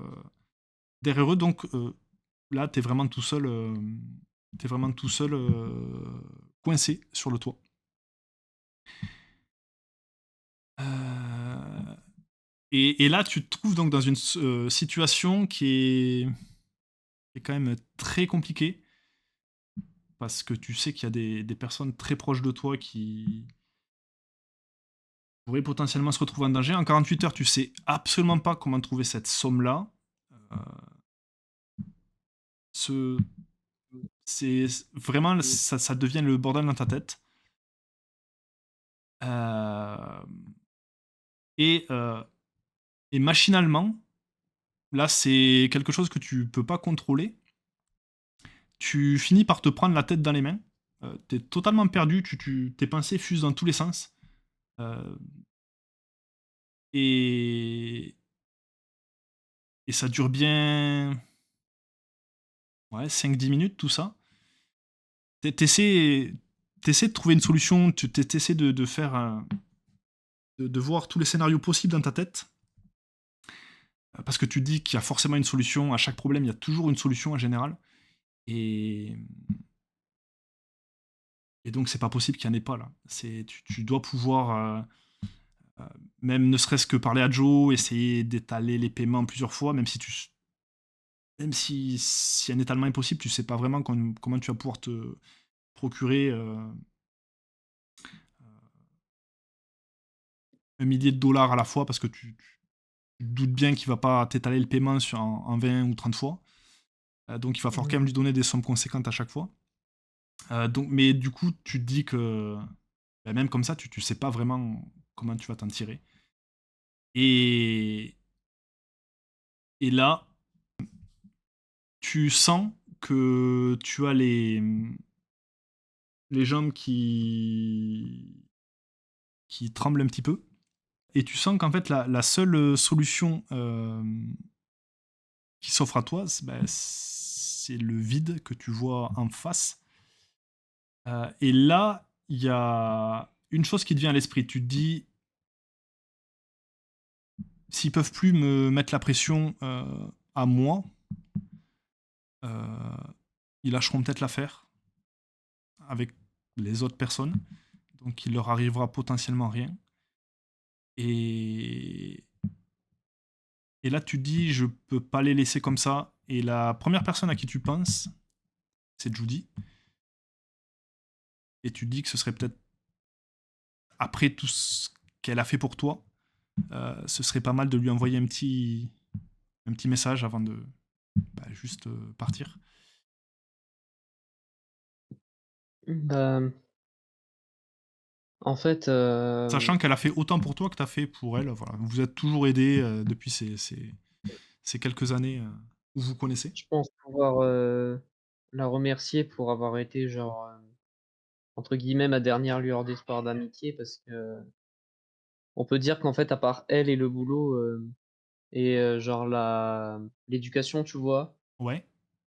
derrière eux. Donc, là, t'es vraiment tout seul. T'es vraiment tout seul coincé sur le toit. Euh, et là, tu te trouves donc dans une situation qui est quand même très compliquée parce que tu sais qu'il y a des personnes très proches de toi qui pourraient potentiellement se retrouver en danger. En 48 heures, tu sais absolument pas comment trouver cette somme-là. Euh, ce, c'est vraiment, ça devient le bordel dans ta tête. Euh, et, euh, et machinalement, là, c'est quelque chose que tu peux pas contrôler. Tu finis par te prendre la tête dans les mains. T'es totalement perdu, tes pensées fusent dans tous les sens. Euh, et, et ça dure bien ouais, 5-10 minutes, tout ça. T'essaies, t'essaies de trouver une solution, t'essaies de faire de voir tous les scénarios possibles dans ta tête. Parce que tu dis qu'il y a forcément une solution. À chaque problème, il y a toujours une solution en général. Et, et donc, c'est pas possible qu'il n'y en ait pas là. Tu dois pouvoir euh, même ne serait-ce que parler à Joe, essayer d'étaler les paiements plusieurs fois, même si un étalement est possible, tu sais pas vraiment comment tu vas pouvoir te procurer 1 millier de dollars à la fois parce que tu te doutes bien qu'il va pas t'étaler le paiement en 20 ou 30 fois. Donc il va falloir quand Mhm. même lui donner des sommes conséquentes à chaque fois. Mais du coup, tu te dis que bah, même comme ça, tu sais pas vraiment comment tu vas t'en tirer. Et, et là, tu sens que tu as les jambes qui tremblent un petit peu. Et tu sens qu'en fait, la seule solution qui s'offre à toi, c'est le vide que tu vois en face. Et là, il y a une chose qui te vient à l'esprit. Tu te dis, s'ils peuvent plus me mettre la pression à moi, euh, ils lâcheront peut-être l'affaire avec les autres personnes. Donc il leur arrivera potentiellement rien. Et, et là, tu te dis, je peux pas les laisser comme ça. Et la première personne à qui tu penses, c'est Judy. Et tu te dis que ce serait peut-être, après tout ce qu'elle a fait pour toi, ce serait pas mal de lui envoyer un petit message avant de juste partir. Bah, en fait, Sachant qu'elle a fait autant pour toi que tu as fait pour elle. Voilà. Vous êtes toujours aidés depuis ces quelques années où vous connaissez. je pense pouvoir, la remercier pour avoir été genre, entre guillemets «ma dernière lueur d'espoir d'amitié» parce que on peut dire qu'en fait, à part elle et le boulot, et genre l'éducation, tu vois? Ouais,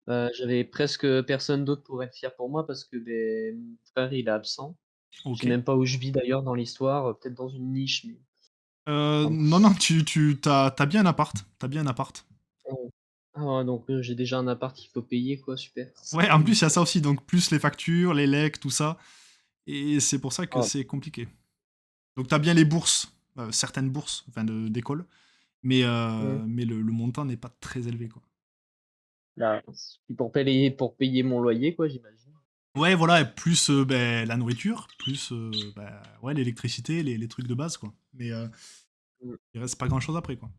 J'avais presque personne d'autre pour être fier pour moi parce que, beh, mon frère, il est absent. Je ok. sais même pas où je vis d'ailleurs dans l'histoire, peut-être dans une niche, mais enfin Non, non, t'as bien un appart. T'as bien un appart. bon. Ah ouais, donc j'ai déjà un appart qu'il faut payer quoi, super. Ouais, en plus, il y a ça aussi. Donc, plus les factures, les legs, tout ça. Et c'est pour ça que Ah, c'est compliqué. Donc, t'as bien les bourses, certaines bourses, enfin, d'école. mmh. Mais le montant n'est pas très élevé, quoi. Là, c'est pour payer mon loyer quoi, j'imagine. Ouais, voilà, et plus la nourriture, plus ouais, l'électricité, les trucs de base, quoi. Mais Mmh. il reste pas grand-chose après, quoi.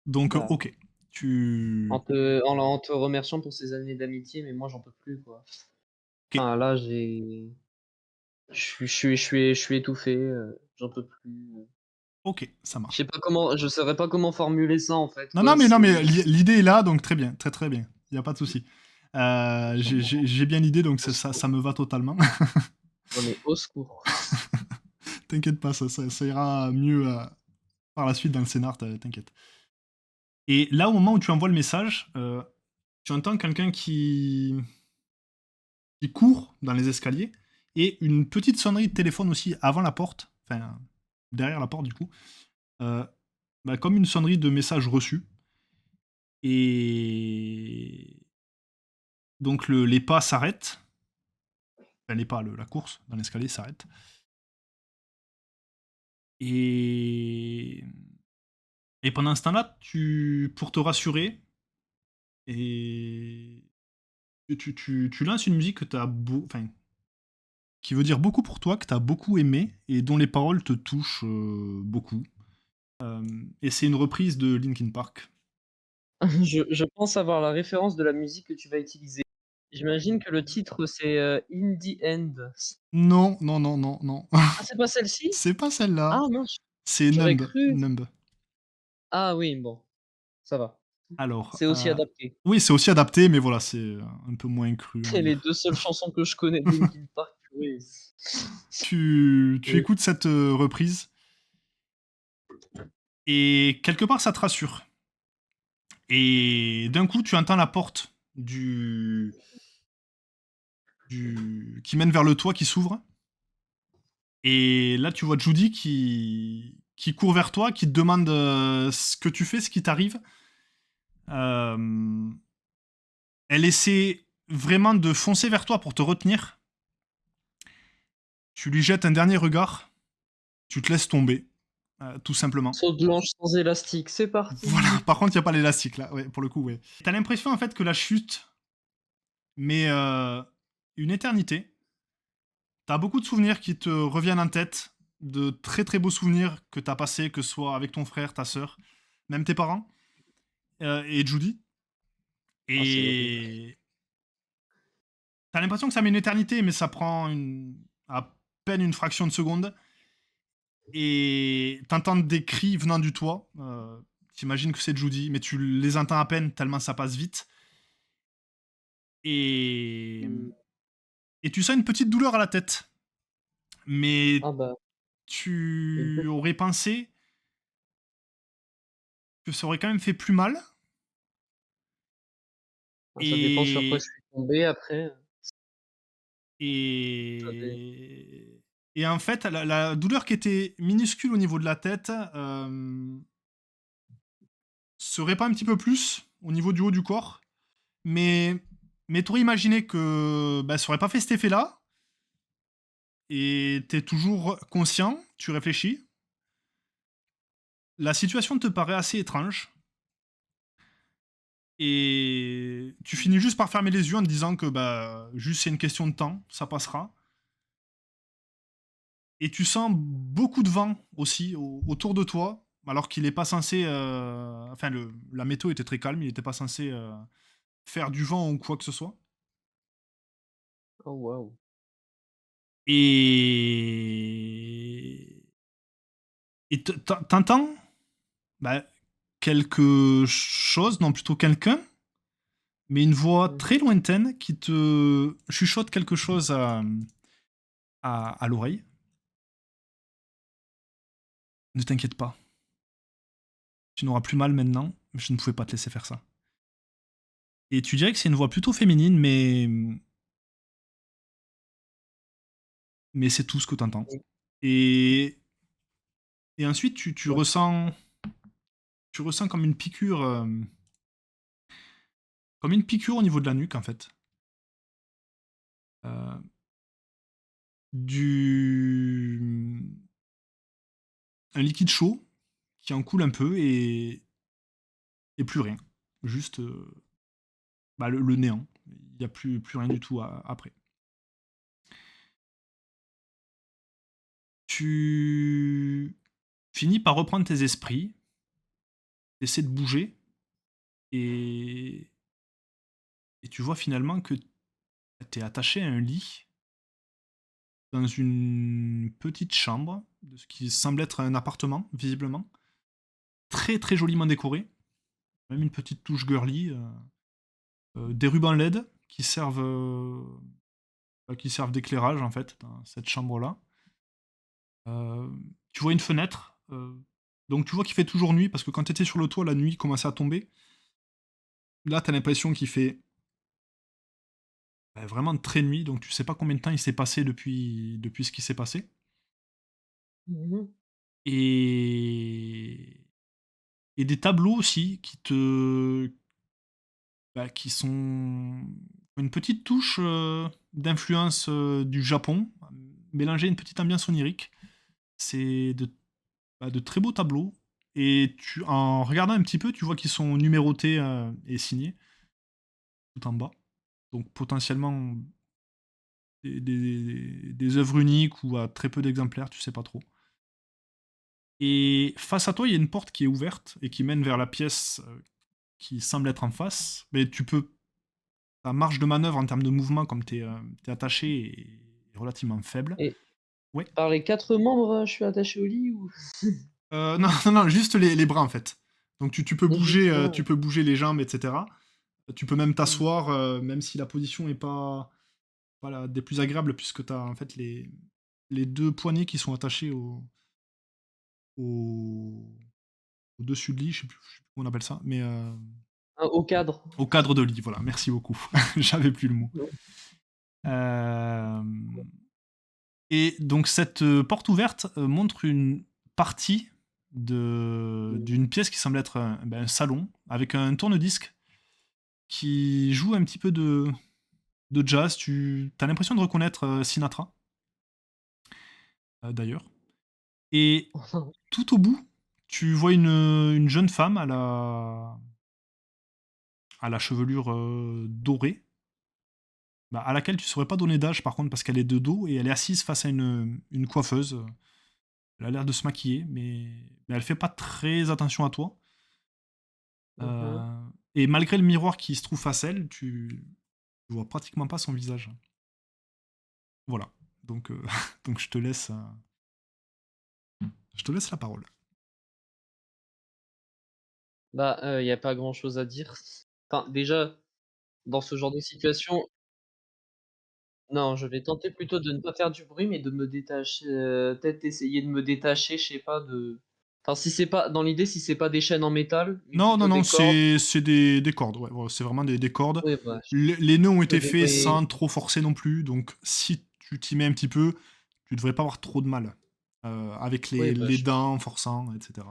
Donc, Bah, ok. Tu... en te remerciant pour ces années d'amitié, mais moi j'en peux plus quoi. Ok, Enfin là, je suis étouffé, j'en peux plus, ok, ça marche. je saurais pas comment formuler ça en fait Non, quoi, non, c'est mais l'idée est là, donc très bien, très très bien. Il n'y a pas de souci. j'en J'ai bien l'idée, donc au ça secours. me va totalement. Non mais au secours. T'inquiète pas, ça ira mieux par la suite dans le scénar, t'inquiète. Et là, au moment où tu envoies le message, tu entends quelqu'un qui court dans les escaliers et une petite sonnerie de téléphone aussi avant la porte, enfin derrière la porte du coup, euh, comme une sonnerie de message reçu. Et donc les pas s'arrêtent, enfin les pas, la course dans l'escalier s'arrête. Et, et pendant ce temps-là, pour te rassurer, et tu lances une musique que tu as enfin, qui veut dire beaucoup pour toi, que tu as beaucoup aimé et dont les paroles te touchent beaucoup. Et c'est une reprise de Linkin Park. Je pense avoir la référence de la musique que tu vas utiliser. J'imagine que le titre c'est, In the End. Non, non, non, non, non. Ah c'est pas celle-ci? C'est pas celle-là. Ah mince, C'est j'aurais Numb. cru. Numb. Ah oui, bon, ça va. Alors, C'est aussi adapté. oui, c'est aussi adapté, mais voilà, c'est un peu moins cru, on va C'est les dire. 2 seules chansons que je connais de Linkin Park, purée. Tu Et écoutes cette reprise et quelque part ça te rassure. Et d'un coup, tu entends la porte qui mène vers le toit qui s'ouvre. Et là, tu vois Judy qui court vers toi, qui te demande ce que tu fais, ce qui t'arrive. Euh, Elle essaie vraiment de foncer vers toi pour te retenir. Tu lui jettes un dernier regard. Tu te laisses tomber, tout simplement. saut de l'ange sans élastique, c'est Voilà, parti! par contre, il n'y a pas l'élastique là, ouais, pour le coup, ouais. T'as l'impression en fait que la chute met une éternité. T'as beaucoup de souvenirs qui te reviennent en tête, de très très beaux souvenirs que t'as passés, que ce soit avec ton frère, ta sœur, même tes parents, et Judy. Ah c'est horrible. Et t'as l'impression que ça met une éternité, mais ça prend à peine une fraction de seconde. et t'entends des cris venant du toit. T'imagines que c'est Judy, mais tu les entends à peine tellement ça passe vite. Et, Mmh. et tu sens une petite douleur à la tête. Mais Ah bah, les 2 tu quoi. aurais pensé que ça aurait quand même fait plus mal. Bah, ça dépend sur quoi je Et, suis tombé après, ça dé et, et en fait, la douleur qui était minuscule au niveau de la tête se répand un petit peu plus au niveau du haut du corps. Mais, mais t'aurais imaginé que bah, ça aurait pas fait cet effet-là. Et t'es toujours conscient, tu réfléchis. La situation te paraît assez étrange. Et tu finis juste par fermer les yeux en te disant que bah, juste c'est une question de temps, ça passera. Et tu sens beaucoup de vent aussi autour de toi, alors qu'il n'est pas censé. Enfin, la météo était très calme, il n'était pas censé faire du vent ou quoi que ce soit. oh waouh! Et. Et t'entends bah, quelque chose, non plutôt quelqu'un, mais une voix Mmh très mh. lointaine qui te chuchote quelque chose à l'oreille. Ne t'inquiète pas, tu n'auras plus mal maintenant, je ne pouvais pas te laisser faire ça. Et tu dirais que c'est une voix plutôt féminine, mais c'est tout ce que tu entends. Et Et, et ensuite, ouais. tu ressens comme une piqûre au niveau de la nuque, en fait. Euh, du, un liquide chaud qui en coule un peu et plus rien. Juste bah, le néant. Il n'y a plus rien du tout après. Tu finis par reprendre tes esprits, essaies de bouger, et, et tu vois finalement que tu es attaché à un lit dans une petite chambre, de ce qui semble être un appartement, visiblement. Très très joliment décoré, même une petite touche girly, des rubans LED qui servent d'éclairage en fait dans cette chambre-là. Euh, Tu vois une fenêtre, donc tu vois qu'il fait toujours nuit parce que quand tu étais sur le toit, la nuit commençait à tomber. Là, tu as l'impression qu'il fait bah, vraiment très nuit, donc tu sais pas combien de temps il s'est passé depuis ce qui s'est passé. Mmh mh. Et, et des tableaux aussi qui sont une petite touche d'influence du Japon, mélanger une petite ambiance onirique. C'est de très beaux tableaux. Et en regardant un petit peu, tu vois qu'ils sont numérotés et signés tout en bas. Donc potentiellement des œuvres uniques ou à très peu d'exemplaires, tu sais pas trop. Et face à toi, il y a une porte qui est ouverte et qui mène vers la pièce qui semble être en face. Mais ta marge de manœuvre en termes de mouvement, comme tu es attaché, est relativement faible. Et Ouais. par les 4 membres, je suis attaché au lit ou? Non, non, non, juste les bras en fait. Donc Juste tu peux bouger les jambes, etc. Tu peux même mmh. t'asseoir, même si la position est pas des plus agréables, puisque tu as en fait les deux poignets qui sont attachés au, au-dessus de lit, je sais plus comment on appelle ça, mais Ah, au cadre. au cadre de lit, voilà, merci beaucoup. J'avais plus le mot. Ouais. Euh, et donc cette porte ouverte montre une partie d'une pièce qui semble être un salon, avec un tourne-disque qui joue un petit peu de jazz. Tu as l'impression de reconnaître Sinatra, d'ailleurs. Et tout au bout, tu vois une jeune femme à la chevelure dorée, bah, à laquelle tu ne saurais pas donner d'âge par contre parce qu'elle est de dos et elle est assise face à une coiffeuse. Elle a l'air de se maquiller, mais elle fait pas très attention à toi. Mmh mh. Euh, et malgré le miroir qui se trouve face à elle, tu vois pratiquement pas son visage. Voilà. Donc, donc je te laisse. Je te laisse la parole. Bah, il y a pas grand-chose à dire. Enfin, déjà, dans ce genre de situation, non, je vais tenter plutôt de ne pas faire du bruit, mais de me détacher, peut-être essayer de me détacher, je sais pas, de enfin, si c'est pas dans l'idée, si c'est pas des chaînes en métal, mais Non, non, plutôt non, des cordes, c'est des cordes. Ouais, ouais, c'est vraiment des cordes. oui, bah, Les nœuds ont je été faits devrais sans trop forcer non plus, donc si tu t'y mets un petit peu, tu devrais pas avoir trop de mal. Avec oui, bah, les dents, forçant, etc.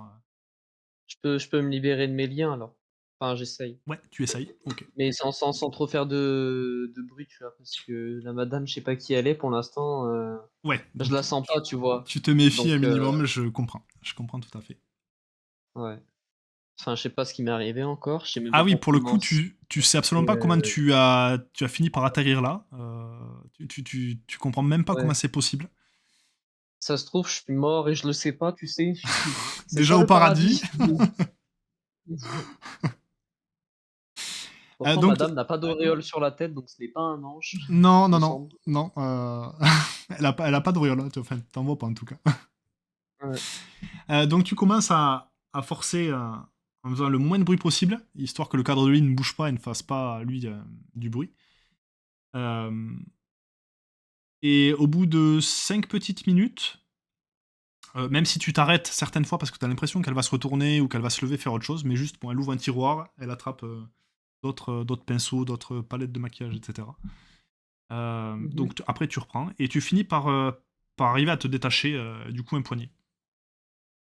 je peux me libérer de mes liens alors. Enfin, j'essaye. Ouais, tu essayes. Ok. Mais sans trop faire de bruit, tu vois? Parce que la madame, je sais pas qui elle est pour l'instant, Ouais, je donc la sens pas, tu vois? tu te méfies Donc un minimum, je comprends. Je comprends tout à fait. ouais. Enfin, je sais pas ce qui m'est arrivé encore, je sais même Ah pas oui, pour pour le coup, comment tu sais absolument c'est, pas comment tu as fini par atterrir là. Tu comprends même pas comment ouais. c'est possible. Ça se trouve, je suis mort et je le sais pas, tu sais? C'est Déjà ça au le paradis. paradis. Pourtant Donc, madame n'a pas d'auréole sur la tête, donc ce n'est pas un ange, non, il non, me non, semble. non. Elle a pas de rôle, enfin, t'en vois pas en tout cas. Ouais. Donc tu commences à forcer en faisant le moins de bruit possible, histoire que le cadre de lit ne bouge pas et ne fasse pas, lui, du bruit. Euh, et au bout de 5 petites minutes, même si tu t'arrêtes certaines fois parce que tu as l'impression qu'elle va se retourner ou qu'elle va se lever faire autre chose, mais juste, bon, elle ouvre un tiroir, elle attrape d'autres pinceaux, d'autres palettes de maquillage, etc. Mmh. Donc après tu reprends et tu finis par arriver à te détacher du coup un poignet.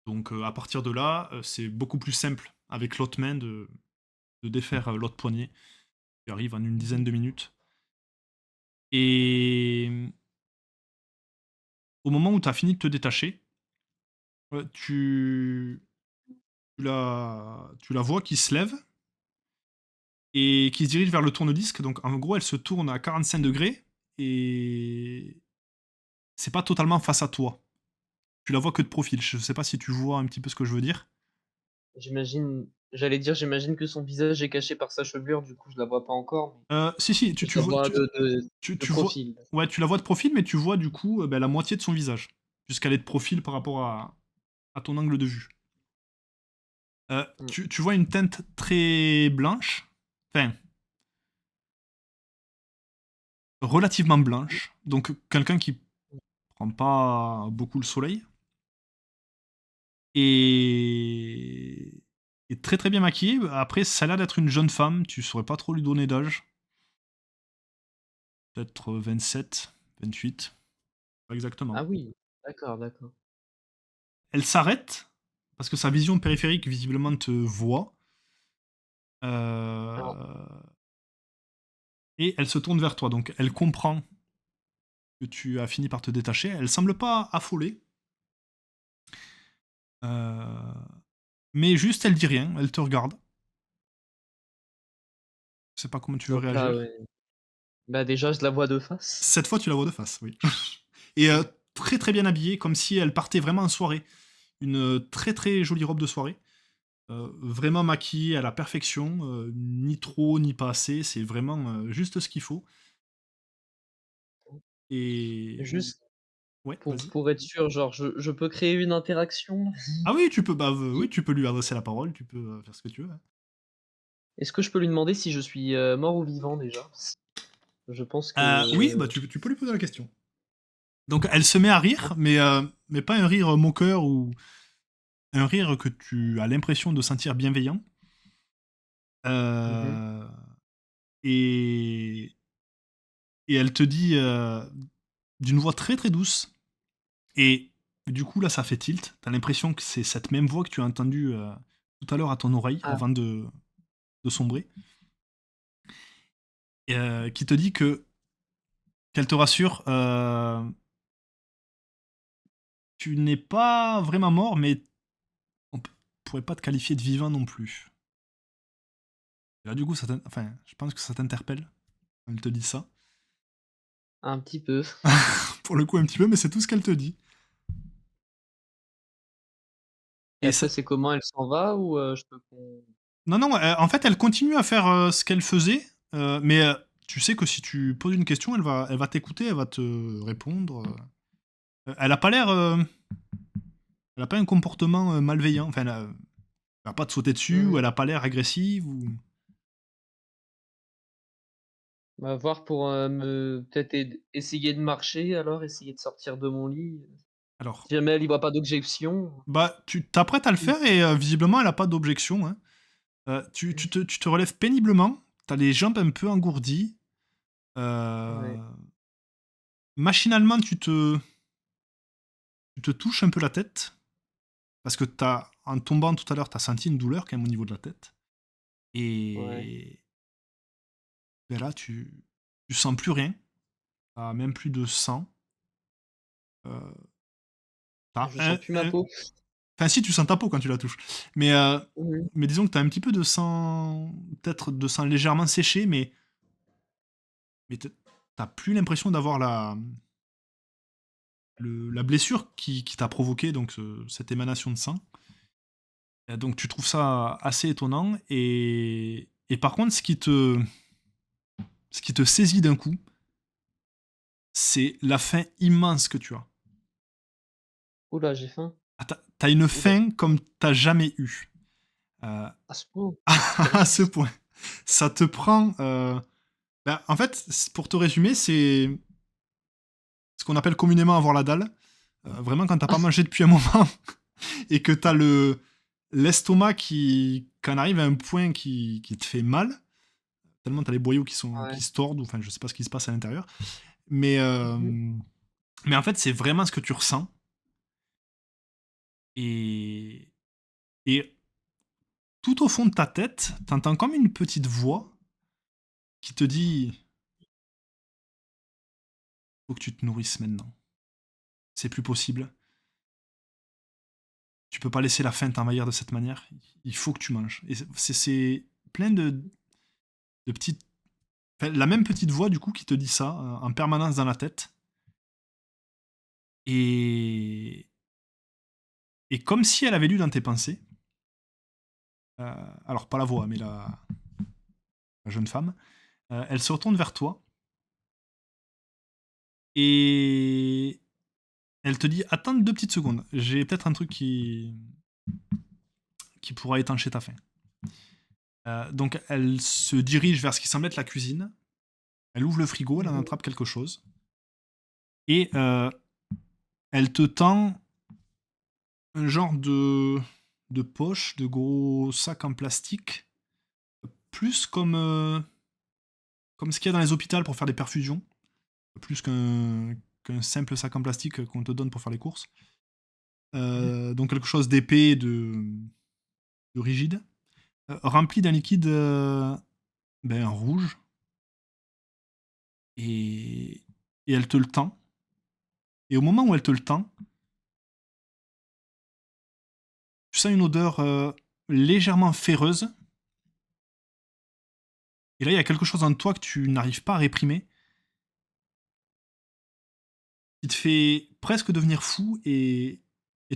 Donc à partir de là, c'est beaucoup plus simple avec l'autre main de défaire l'autre poignet, qui arrive en une dizaine de minutes. Et au moment où tu as fini de te détacher, tu la vois qui se lève et qui se dirige vers le tourne-disque. Donc en gros, elle se tourne à 45 degrés et c'est pas totalement face à toi. Tu la vois que de profil. Je sais pas si tu vois un petit peu ce que je veux dire. J'imagine que son visage est caché par sa chevelure, du coup je la vois pas encore, mais Si, si, je la vois de tu vois. profil. Ouais, tu la vois de profil, mais tu vois du coup bah, la moitié de son visage. Puisqu'elle est de profil par rapport à ton angle de vue. Mmh. Tu vois une teinte très blanche. Enfin, relativement blanche. Donc quelqu'un qui prend pas beaucoup le soleil. Et, et très très bien maquillée. Après, ça a l'air d'être une jeune femme. Tu saurais pas trop lui donner d'âge. Peut-être 27, 28. Pas exactement. Ah oui, d'accord, d'accord. Elle s'arrête parce que sa vision périphérique visiblement te voit. Alors Euh, et elle se tourne vers toi. Donc elle comprend que tu as fini par te détacher. Elle semble pas affolée. Euh, mais juste, elle dit rien. Elle te regarde. Je sais pas comment tu veux donc là, réagir. ouais, bah, déjà je la vois de face. Cette fois, tu la vois de face, oui. Et très très bien habillée, comme si elle partait vraiment en soirée. Une très très jolie robe de soirée. Vraiment maquillée à la perfection. Ni trop, ni pas assez. C'est vraiment juste ce qu'il faut. Et. Juste Ouais, pour vas-y. être sûr, genre je peux créer une interaction là? Ah oui, tu peux, bah, oui, Si tu peux lui adresser la parole, tu peux faire ce que tu veux, hein. est-ce que je peux lui demander si je suis, mort ou vivant déjà? Je pense Oui, bah que tu peux lui poser la question. Donc elle se met à rire, mais pas un rire moqueur ou un rire que tu as l'impression de sentir bienveillant. mmh. Euh, et, et elle te dit d'une voix très très douce. Et du coup, là, ça fait tilt. T'as l'impression que c'est cette même voix que tu as entendue tout à l'heure à ton oreille Ah, avant de sombrer. Et, qui te dit qu'elle te rassure, tu n'es pas vraiment mort, mais on pourrait pas te qualifier de vivant non plus. Et là, du coup, enfin, je pense que ça t'interpelle. Elle te dit ça. un petit peu. Pour le coup, un petit peu, mais c'est tout ce qu'elle te dit. Et Et après ça... c'est comment? Elle s'en va ou je peux qu'on Non, non, en fait, elle continue à faire ce qu'elle faisait, mais tu sais que si tu poses une question, elle va t'écouter, elle va te répondre. Elle a pas l'air Elle a pas un comportement, malveillant? Enfin, elle va pas te sauter dessus ou Mmh. elle a pas l'air agressive ou? Bah, voir pour, me peut-être essayer de marcher alors, essayer de sortir de mon lit, Alors, si jamais elle y voit pas d'objection. bah, tu t'apprêtes à le Mmh. faire et visiblement elle a pas d'objection, hein. Tu te relèves péniblement, tu as les jambes un peu engourdies, Ouais, heu, machinalement tu te touches un peu la tête parce que en tombant tout à l'heure, tu as senti une douleur quand même au niveau de la tête ouais. et ben là, tu sens plus rien, tu même plus de sang, heu, tu Ah, je sens plus ma un peau. enfin si, tu sens ta peau quand tu la touches, mais Mmh. mais disons que tu as un petit peu de sang, peut-être de sang légèrement séché, mais tu plus l'impression d'avoir la blessure qui t'a provoqué donc cette émanation de sang. Donc tu trouves ça assez étonnant et par contre ce qui te saisit d'un coup, c'est la faim immense que tu as. Ouh là, j'ai faim. Ah, tu as une Ouh là, faim comme tu jamais eu, heu, à ce point? à ce point. Ça te prend, bah, en fait, pour te résumer, c'est ce qu'on appelle communément avoir la dalle. Vraiment quand tu pas mangé depuis un moment et que tu as l'estomac qui quand on arrive à un point qui te fait mal, tellement tu as les boyaux qui Ouais. se tordent ou enfin je sais pas ce qui se passe à l'intérieur. Mais, Mmh. mais en fait, c'est vraiment ce que tu ressens et et tout au fond de ta tête, tu entends comme une petite voix qui te dit: «Faut que tu te nourrisses maintenant. C'est plus possible. Tu peux pas laisser la faim t'envahir de cette manière. Il faut que tu manges» et c'est plein de petites enfin, la même petite voix du coup qui te dit ça, en permanence dans la tête et comme si elle avait lu dans tes pensées, heu, alors pas la voix, mais la jeune femme, elle se retourne vers toi et elle te dit: «Attends 2 petites secondes, j'ai peut-être un truc qui pourra étancher ta faim». Donc elle se dirige vers ce qui semble être la cuisine, elle ouvre le frigo, elle en Mmh. attrape quelque chose et elle te tend un genre de poche, de gros sac en plastique, plus comme ce qu'il y a dans les hôpitaux pour faire des perfusions, plus qu'un simple sac en plastique qu'on te donne pour faire les courses. Ouais. Donc quelque chose d'épais, de rigide, rempli d'un liquide, ben, rouge et elle te le tend et au moment où elle te le tend, tu sens une odeur, légèrement ferreuse et là, il y a quelque chose en toi que tu n'arrives pas à réprimer, qui te fait presque devenir fou et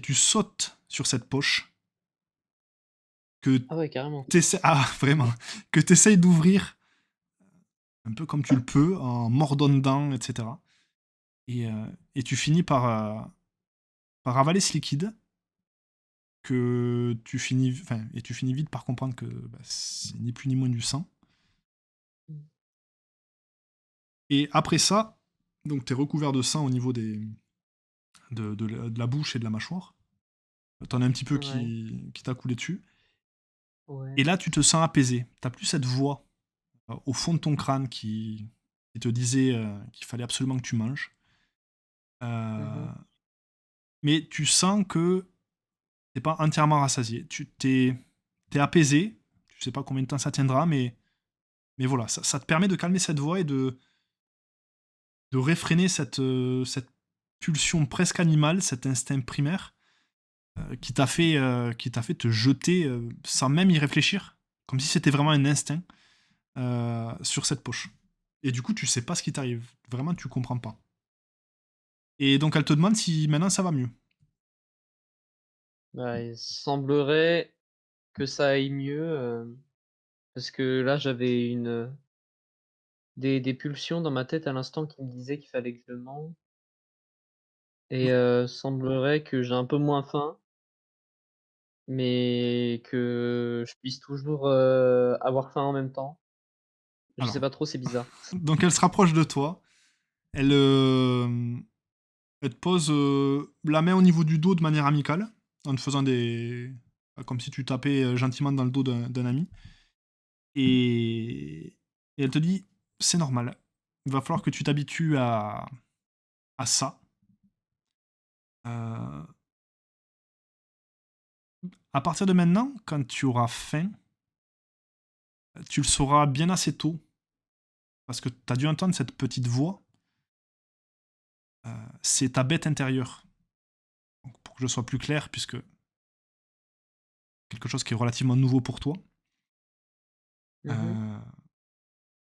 tu sautes sur cette poche que Ah ouais, carrément. tu vraiment, que tu essayes d'ouvrir un peu comme tu le peux, en mordant dedans et cetera et tu finis par avaler ce liquide tu finis vite par comprendre que, bah, c'est ni plus ni moins du sang Mmh. et après ça, donc tu es recouvert de sang au niveau de la bouche et de la mâchoire. Tu en as un petit peu Ouais, qui t'a coulé dessus et ouais. là, tu te sens apaisé. Tu plus cette voix, au fond de ton crâne qui te disait, qu'il fallait absolument que tu manges. Mmh. Heu, mais tu sens que t'es pas entièrement rassasié. Tu es apaisé, tu sais pas combien de temps ça tiendra, mais voilà, ça te permet de calmer cette voix et de réfréner cette pulsion presque animale, cet instinct primaire, qui t'a fait te jeter, sans même y réfléchir, comme si c'était vraiment un instinct, sur cette poche. Et du coup, tu sais pas ce qui t'arrive. Vraiment, tu comprends pas. Et donc elle te demande si maintenant ça va mieux. Bah, il semblerait que ça aille mieux, parce que là, j'avais des pulsions dans ma tête à l'instant qui me disaient qu'il fallait que je mange et Donc semblerait que j'ai un peu moins faim. mais que je puisse toujours, avoir faim en même temps. Je sais Alors, pas trop, c'est bizarre. donc elle se rapproche de toi, elle, elle te pose la main au niveau du dos de manière amicale, en te faisant des... comme si tu tapais gentiment dans le dos d'un ami. Et elle te dit, c'est normal, il va falloir que tu t'habitues à ça. Euh, à partir de maintenant, quand tu auras faim, tu le sauras bien assez tôt, parce que tu as dû entendre cette petite voix, c'est ta bête intérieure. Donc, pour que je sois plus clair, puisque quelque chose qui est relativement nouveau pour toi, Mmh. euh,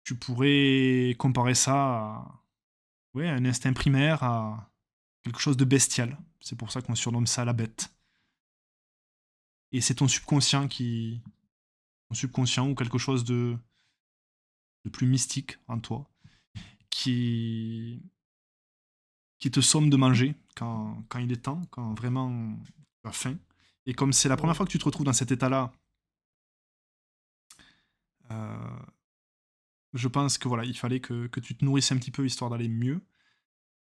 tu pourrais comparer ça à, ouais, à un instinct primaire, à quelque chose de bestial. C'est pour ça qu'on surnomme ça la bête. Et c'est ton subconscient ton subconscient ou quelque chose de plus mystique en toi qui, qui te somme de manger quand il est temps, quand vraiment tu as faim. Et comme c'est la première Ouais. fois que tu te retrouves dans cet état-là, euh, je pense que voilà, il fallait que tu te nourrisses un petit peu histoire d'aller mieux,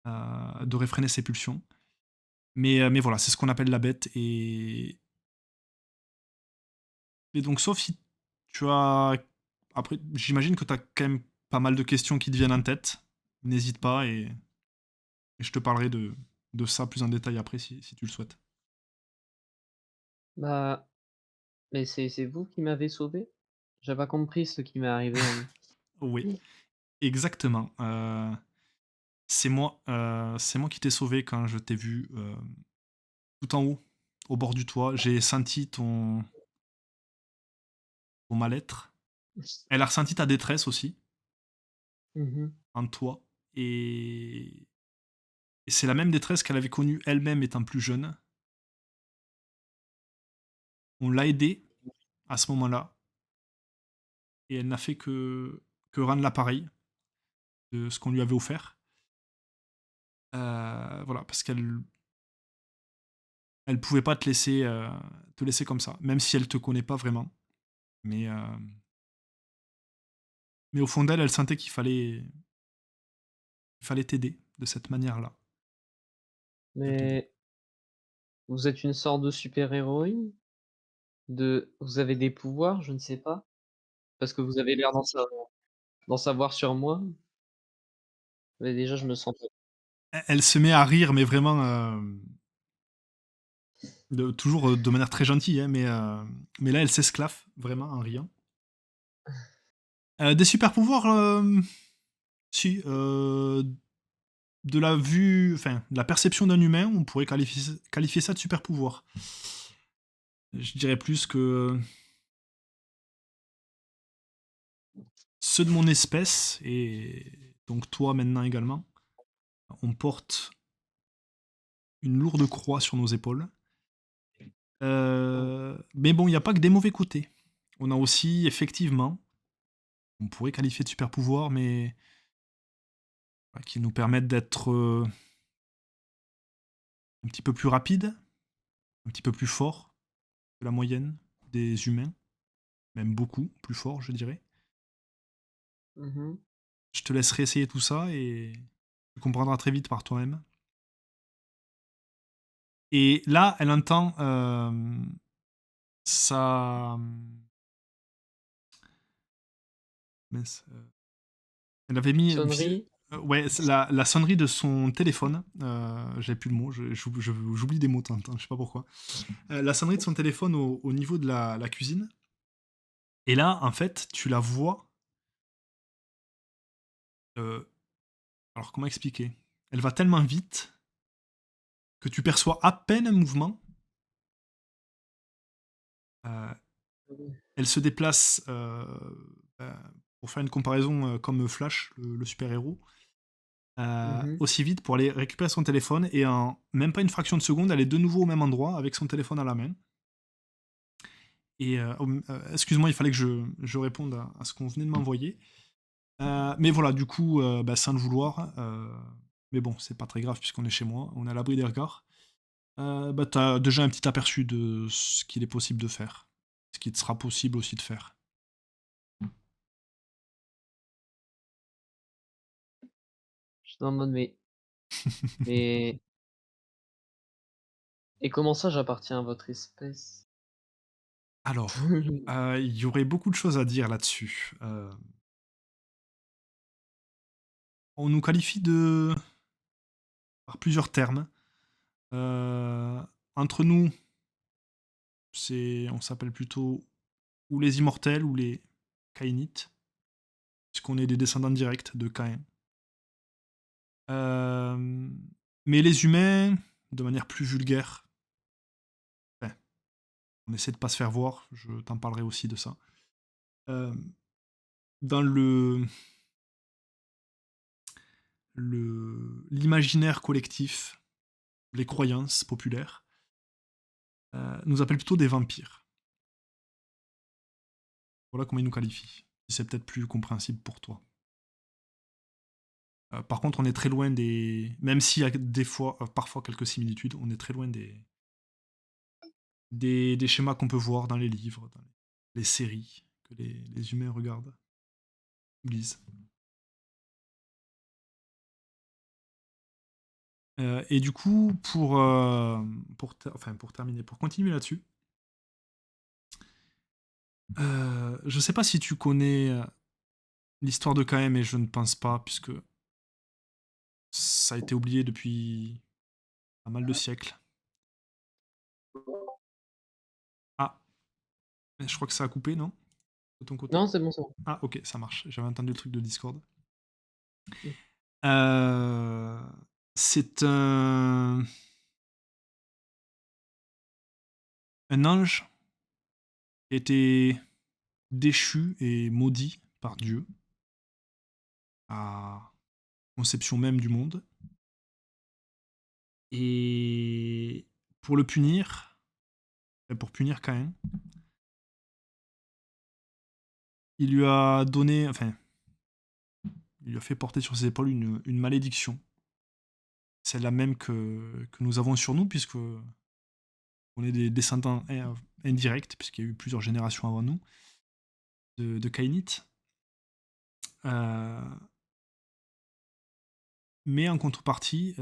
de réfréner ses pulsions. Mais voilà, c'est ce qu'on appelle la bête. Et donc, sauf si tu as... Après, j'imagine que tu as quand même pas mal de questions qui te viennent en tête. N'hésite pas et je te parlerai de ça plus en détail après si tu le souhaites. Bah, mais c'est vous qui m'avez sauvé? J'ai pas compris ce qui m'est arrivé, Oui, exactement. C'est moi qui t'ai sauvé quand je t'ai vu tout en haut, au bord du toit. J'ai senti ton mal-être. Elle a ressenti ta détresse aussi, Mmh. en toi. Et c'est la même détresse qu'elle avait connue elle-même étant plus jeune. On l'a aidée à ce moment-là, et elle n'a fait que rendre l'appareil de ce qu'on lui avait offert. Voilà, parce elle pouvait pas te laisser comme ça, même si elle te connaît pas vraiment. Mais, euh, mais au fond d'elle, elle sentait il fallait t'aider de cette manière-là. Elle te dit. Mais vous êtes une sorte de super-héroïne? Vous avez des pouvoirs? Je ne sais pas. Parce que vous avez l'air d'en savoir sur moi. Mais déjà, je me sens pas Elle se met à rire, mais vraiment, toujours de manière très gentille, hein, mais là, elle s'esclaffe vraiment en riant. Des super pouvoirs, si. De la vue, enfin, de la perception d'un humain, on pourrait qualifier ça de super pouvoir. Je dirais plus que ceux de mon espèce, et donc toi maintenant également, on porte une lourde croix sur nos épaules. Mais bon, il n'y a pas que des mauvais côtés. On a aussi, effectivement, on pourrait qualifier de super pouvoir, mais qui nous permettent d'être un petit peu plus rapide, un petit peu plus fort que la moyenne des humains, même beaucoup plus fort, je dirais. mmh. Je te laisserai essayer tout ça et tu comprendras très vite par toi-même. Et là, elle entend sa... mince, elle avait mis... Sonnerie? ouais, c'est la sonnerie de son téléphone. J'avais plus le mot, j'oublie des mots de temps en temps, je sais pas pourquoi. La sonnerie de son téléphone au niveau de la cuisine. Et là, en fait, tu la vois. euh, alors, comment expliquer? Elle va tellement vite que tu perçois à peine un mouvement. Euh, Elle se déplace, pour faire une comparaison, comme Flash, le super-héros, Mmh. aussi vite pour aller récupérer son téléphone, et en même pas une fraction de seconde, elle est de nouveau au même endroit avec son téléphone à la main. Et excuse-moi, il fallait que je réponde à ce qu'on venait de m'envoyer. Mais voilà, du coup, bah, sans le vouloir, mais bon, c'est pas très grave puisqu'on est chez moi, on est à l'abri des regards. Bah, tu as déjà un petit aperçu de ce qu'il est possible de faire. Ce qui te sera possible aussi de faire. J'étais en mode: mais et comment ça j'appartiens à votre espèce? Alors, il y aurait beaucoup de choses à dire là-dessus. On nous qualifie de par plusieurs termes. Heu, Entre nous, on s'appelle plutôt ou les immortels ou les Kainites, puisqu'on est des descendants directs de Caïn. Hem, mais les humains, de manière plus vulgaire, enfin, on essaie de pas se faire voir, je t'en parlerai aussi de ça. Hem, Dans l'imaginaire collectif, les croyances populaires, nous appellent plutôt des vampires. Voilà comment ils nous qualifient. C'est peut-être plus compréhensible pour toi. Par contre, on est très loin des même s'il y a des fois, parfois quelques similitudes, on est très loin des schémas qu'on peut voir dans les livres, dans les séries que les humains regardent, lisent. Et du coup, pour terminer, pour continuer là-dessus, je sais pas si tu connais, l'histoire de Caïn, mais je ne pense pas puisque ça a été oublié depuis pas mal de siècles. Ah, je crois que ça a coupé, non? De ton côté? Non, c'est bon, c'est bon. Ah OK, ça marche. J'avais entendu le truc de Discord. Mmh. Heu, c'est un ange qui a été déchu et maudit par Dieu à conception même du monde et pour le punir, pour punir Caïn, il lui a donné enfin, il lui a fait porter sur ses épaules une malédiction. Celle-là même que nous avons sur nous puisque on est des descendants indirects puisqu'il y a eu plusieurs générations avant nous de Caïnites. Heu, mais en contrepartie,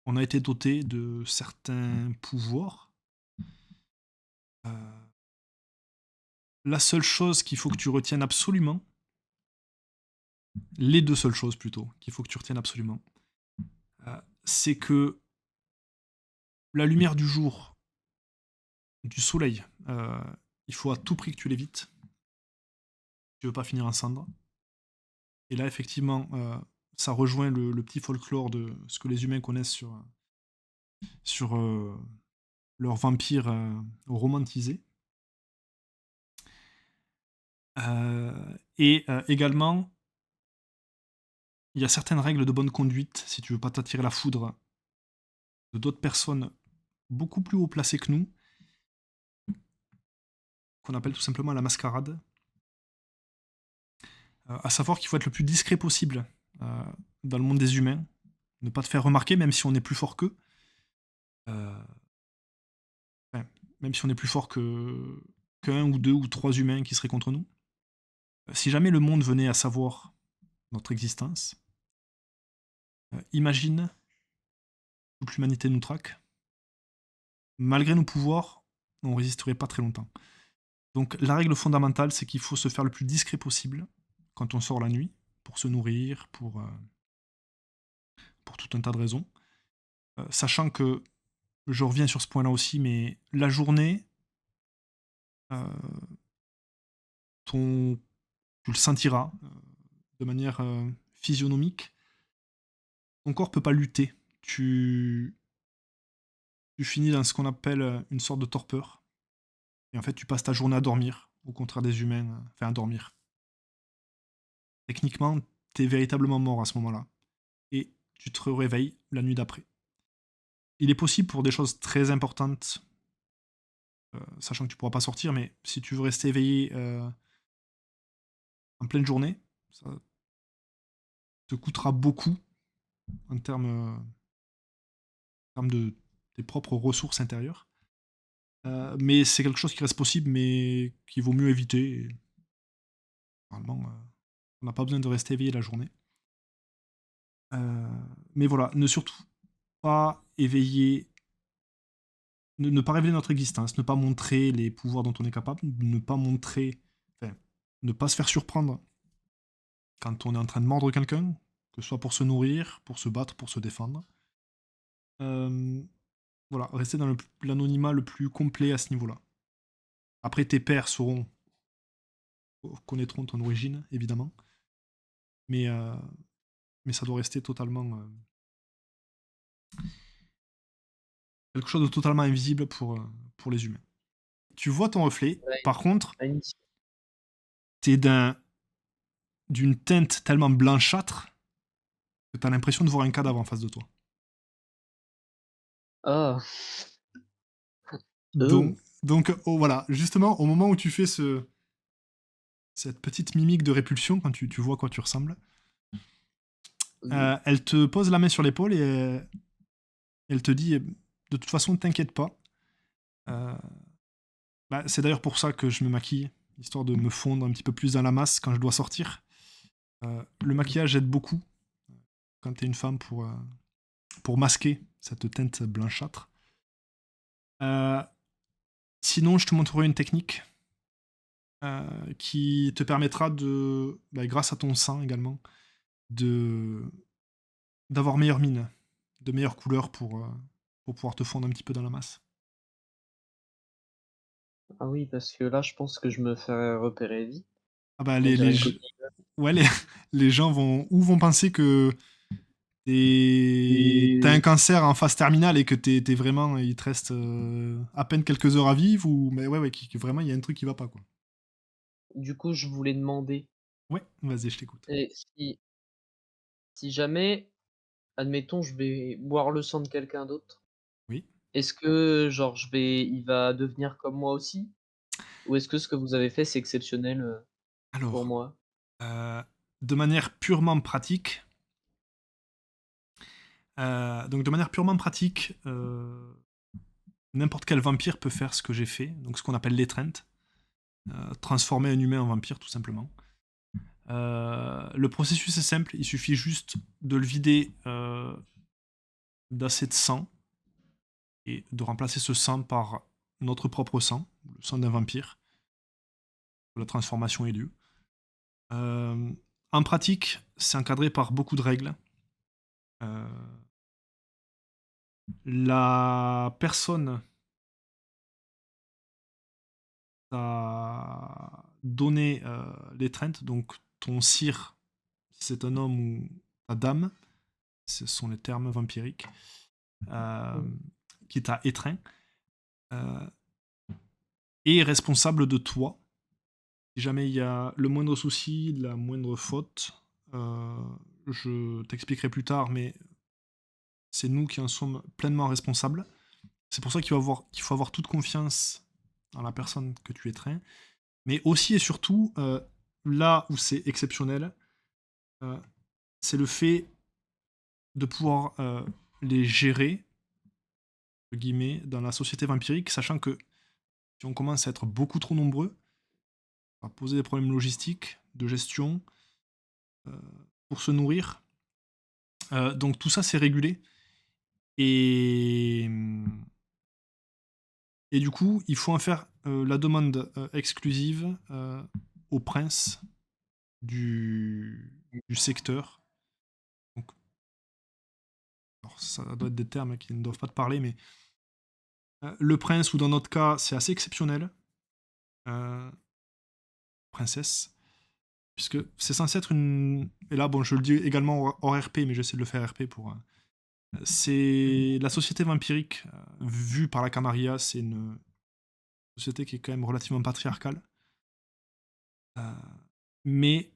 on a été doté de certains pouvoirs. Heu, la seule chose qu'il faut que tu retiennes absolument, les 2 seules choses plutôt, qu'il faut que tu retiennes absolument, c'est que la lumière du jour, du soleil, il faut à tout prix que tu l'évites. Tu veux pas finir en cendres. Et là effectivement, ça rejoint le petit folklore de ce que les humains connaissent sur leurs vampires, romantisés. Également, il y a certaines règles de bonne conduite si tu veux pas t'attirer la foudre de d'autres personnes beaucoup plus haut placées que nous, qu'on appelle tout simplement la mascarade. À savoir qu'il faut être le plus discret possible euh, dans le monde des humains, ne pas te faire remarquer même si on est plus fort qu'eux, euh, enfin, même si on est plus fort qu'un ou deux ou trois humains qui seraient contre nous. Si jamais le monde venait à savoir notre existence, imagine toute l'humanité nous traque. Malgré nos pouvoirs, on résisterait pas très longtemps. Donc la règle fondamentale, c'est qu'il faut se faire le plus discret possible quand on sort la nuit, pour se nourrir, pour tout un tas de raisons. Sachant que, je reviens sur ce point-là aussi, mais la journée, euh, ton, tu le sentiras de manière physionomique. Ton corps peut pas lutter. Tu finis dans ce qu'on appelle une sorte de torpeur. Et en fait, tu passes ta journée à dormir, au contraire des humains, enfin à dormir. Techniquement, tu es véritablement mort à ce moment-là. Et tu te réveilles la nuit d'après. Il est possible pour des choses très importantes, sachant que tu pourras pas sortir, mais si tu veux rester éveillé en pleine journée, ça te coûtera beaucoup en termes en termes de tes propres ressources intérieures. Mais c'est quelque chose qui reste possible, mais qu'il vaut mieux éviter. Et normalement, on n'a pas besoin de rester éveillé la journée. Mais voilà, ne surtout pas éveiller, ne pas révéler notre existence, ne pas montrer les pouvoirs dont on est capable, ne pas montrer, enfin, ne pas se faire surprendre quand on est en train de mordre quelqu'un, que ce soit pour se nourrir, pour se battre, pour se défendre. Euh, voilà, rester dans l'anonymat le plus complet à ce niveau-là. Après, tes pairs connaîtront ton origine, évidemment, mais, euh, mais ça doit rester totalement quelque chose de totalement invisible pour les humains. Tu vois ton reflet, Ouais, par contre, à une t'es d'une teinte tellement blanchâtre que t'as l'impression de voir un cadavre en face de toi. ah! Donc, Oh! donc, voilà, justement, au moment où tu fais cette petite mimique de répulsion, quand tu vois à quoi tu ressembles, Oui. elle te pose la main sur l'épaule et elle te dit, de toute façon, t'inquiète pas. Euh, Bah, c'est d'ailleurs pour ça que je me maquille, histoire de me fondre un petit peu plus dans la masse quand je dois sortir. Le maquillage aide beaucoup quand t'es une femme pour masquer cette teinte blanchâtre. Euh, Sinon, je te montrerai une technique qui te permettra bah, grâce à ton sang également, de d'avoir meilleure mine, de meilleures couleurs pour pouvoir te fondre un petit peu dans la masse. Ah oui, parce que là, je pense que je me ferais repérer vite. Ah bah On dirait une coquille. ouais, les gens vont penser que t'as un Et cancer en phase terminale et que t'es vraiment, il te reste à peine quelques heures à vivre, ou mais ouais, que vraiment il y a un truc qui va pas, quoi. du coup, je voulais demander, Ouais, vas-y, je t'écoute. et si jamais, admettons, je vais boire le sang de quelqu'un d'autre, Oui. est-ce que genre il va devenir comme moi aussi? Ou est-ce que ce que vous avez fait, c'est exceptionnel, pour Alors, moi? euh, de manière purement pratique, donc de manière purement pratique, n'importe quel vampire peut faire ce que j'ai fait, donc ce qu'on appelle l'étreinte, transformer un humain en vampire, tout simplement. Le processus est simple, il suffit juste de le vider d'assez de sang et de remplacer ce sang par notre propre sang, le sang d'un vampire, que la transformation ait lieu. Euh, En pratique, c'est encadré par beaucoup de règles. Euh, la personne t'a donné l'étreinte, donc ton sire, si c'est un homme, ou ta dame, ce sont les termes vampiriques, euh, Mmh. qui t'a étreint, euh, est responsable de toi. Si jamais il y a le moindre souci, la moindre faute, euh, je t'expliquerai plus tard, mais c'est nous qui en sommes pleinement responsables. C'est pour ça qu'il faut avoir toute confiance dans la personne que tu étreins. Mais aussi et surtout, là où c'est exceptionnel, euh, c'est le fait de pouvoir les gérer, entre guillemets, dans la société vampirique, sachant que si on commence à être beaucoup trop nombreux, ça va poser des problèmes logistiques, de gestion, euh, pour se nourrir. Donc tout ça, c'est régulé. Et, et du coup, il faut en faire la demande exclusive au prince du secteur. Donc, alors, ça doit être des termes qui ne doivent pas te parler, mais le prince, ou dans notre cas, c'est assez exceptionnel, euh, princesse, puisque c'est censé être une. Et là, bon, je le dis également hors RP, mais j'essaie de le faire RP pour. C'est la société vampirique, vue par la Camarilla, c'est une société qui est quand même relativement patriarcale. Euh, mais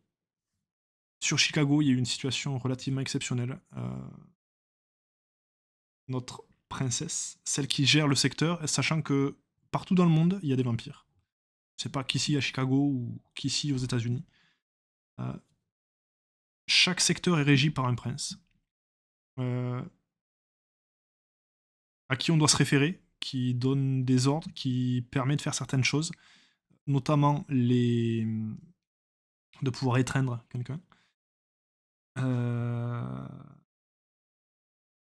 sur Chicago, il y a eu une situation relativement exceptionnelle. Notre princesse, celle qui gère le secteur, sachant que partout dans le monde, il y a des vampires. C'est pas qu'ici à Chicago ou qu'ici aux États-Unis. Euh, Chaque secteur est régi par un prince. Euh, à qui on doit se référer, qui donne des ordres, qui permet de faire certaines choses, notamment de pouvoir étreindre quelqu'un. Heu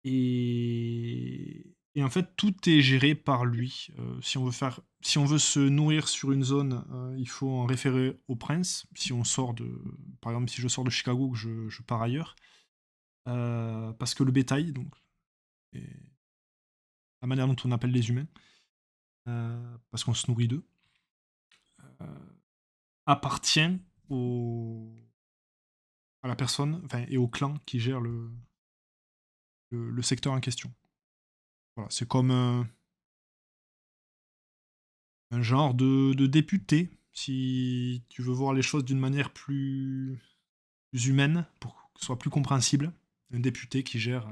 et en fait, tout est géré par lui. Si on veut se nourrir sur une zone, il faut en référer au prince. Si on sort de Par exemple, si je sors de Chicago, que je pars ailleurs, parce que le bétail, donc et la manière dont on appelle les humains, parce qu'on se nourrit d'eux, heu, appartient au à la personne, enfin et au clan qui gère le secteur en question. Voilà, c'est comme, un genre de député, si tu veux voir les choses d'une manière plus humaine, pour que ce soit plus compréhensible. Un député qui gère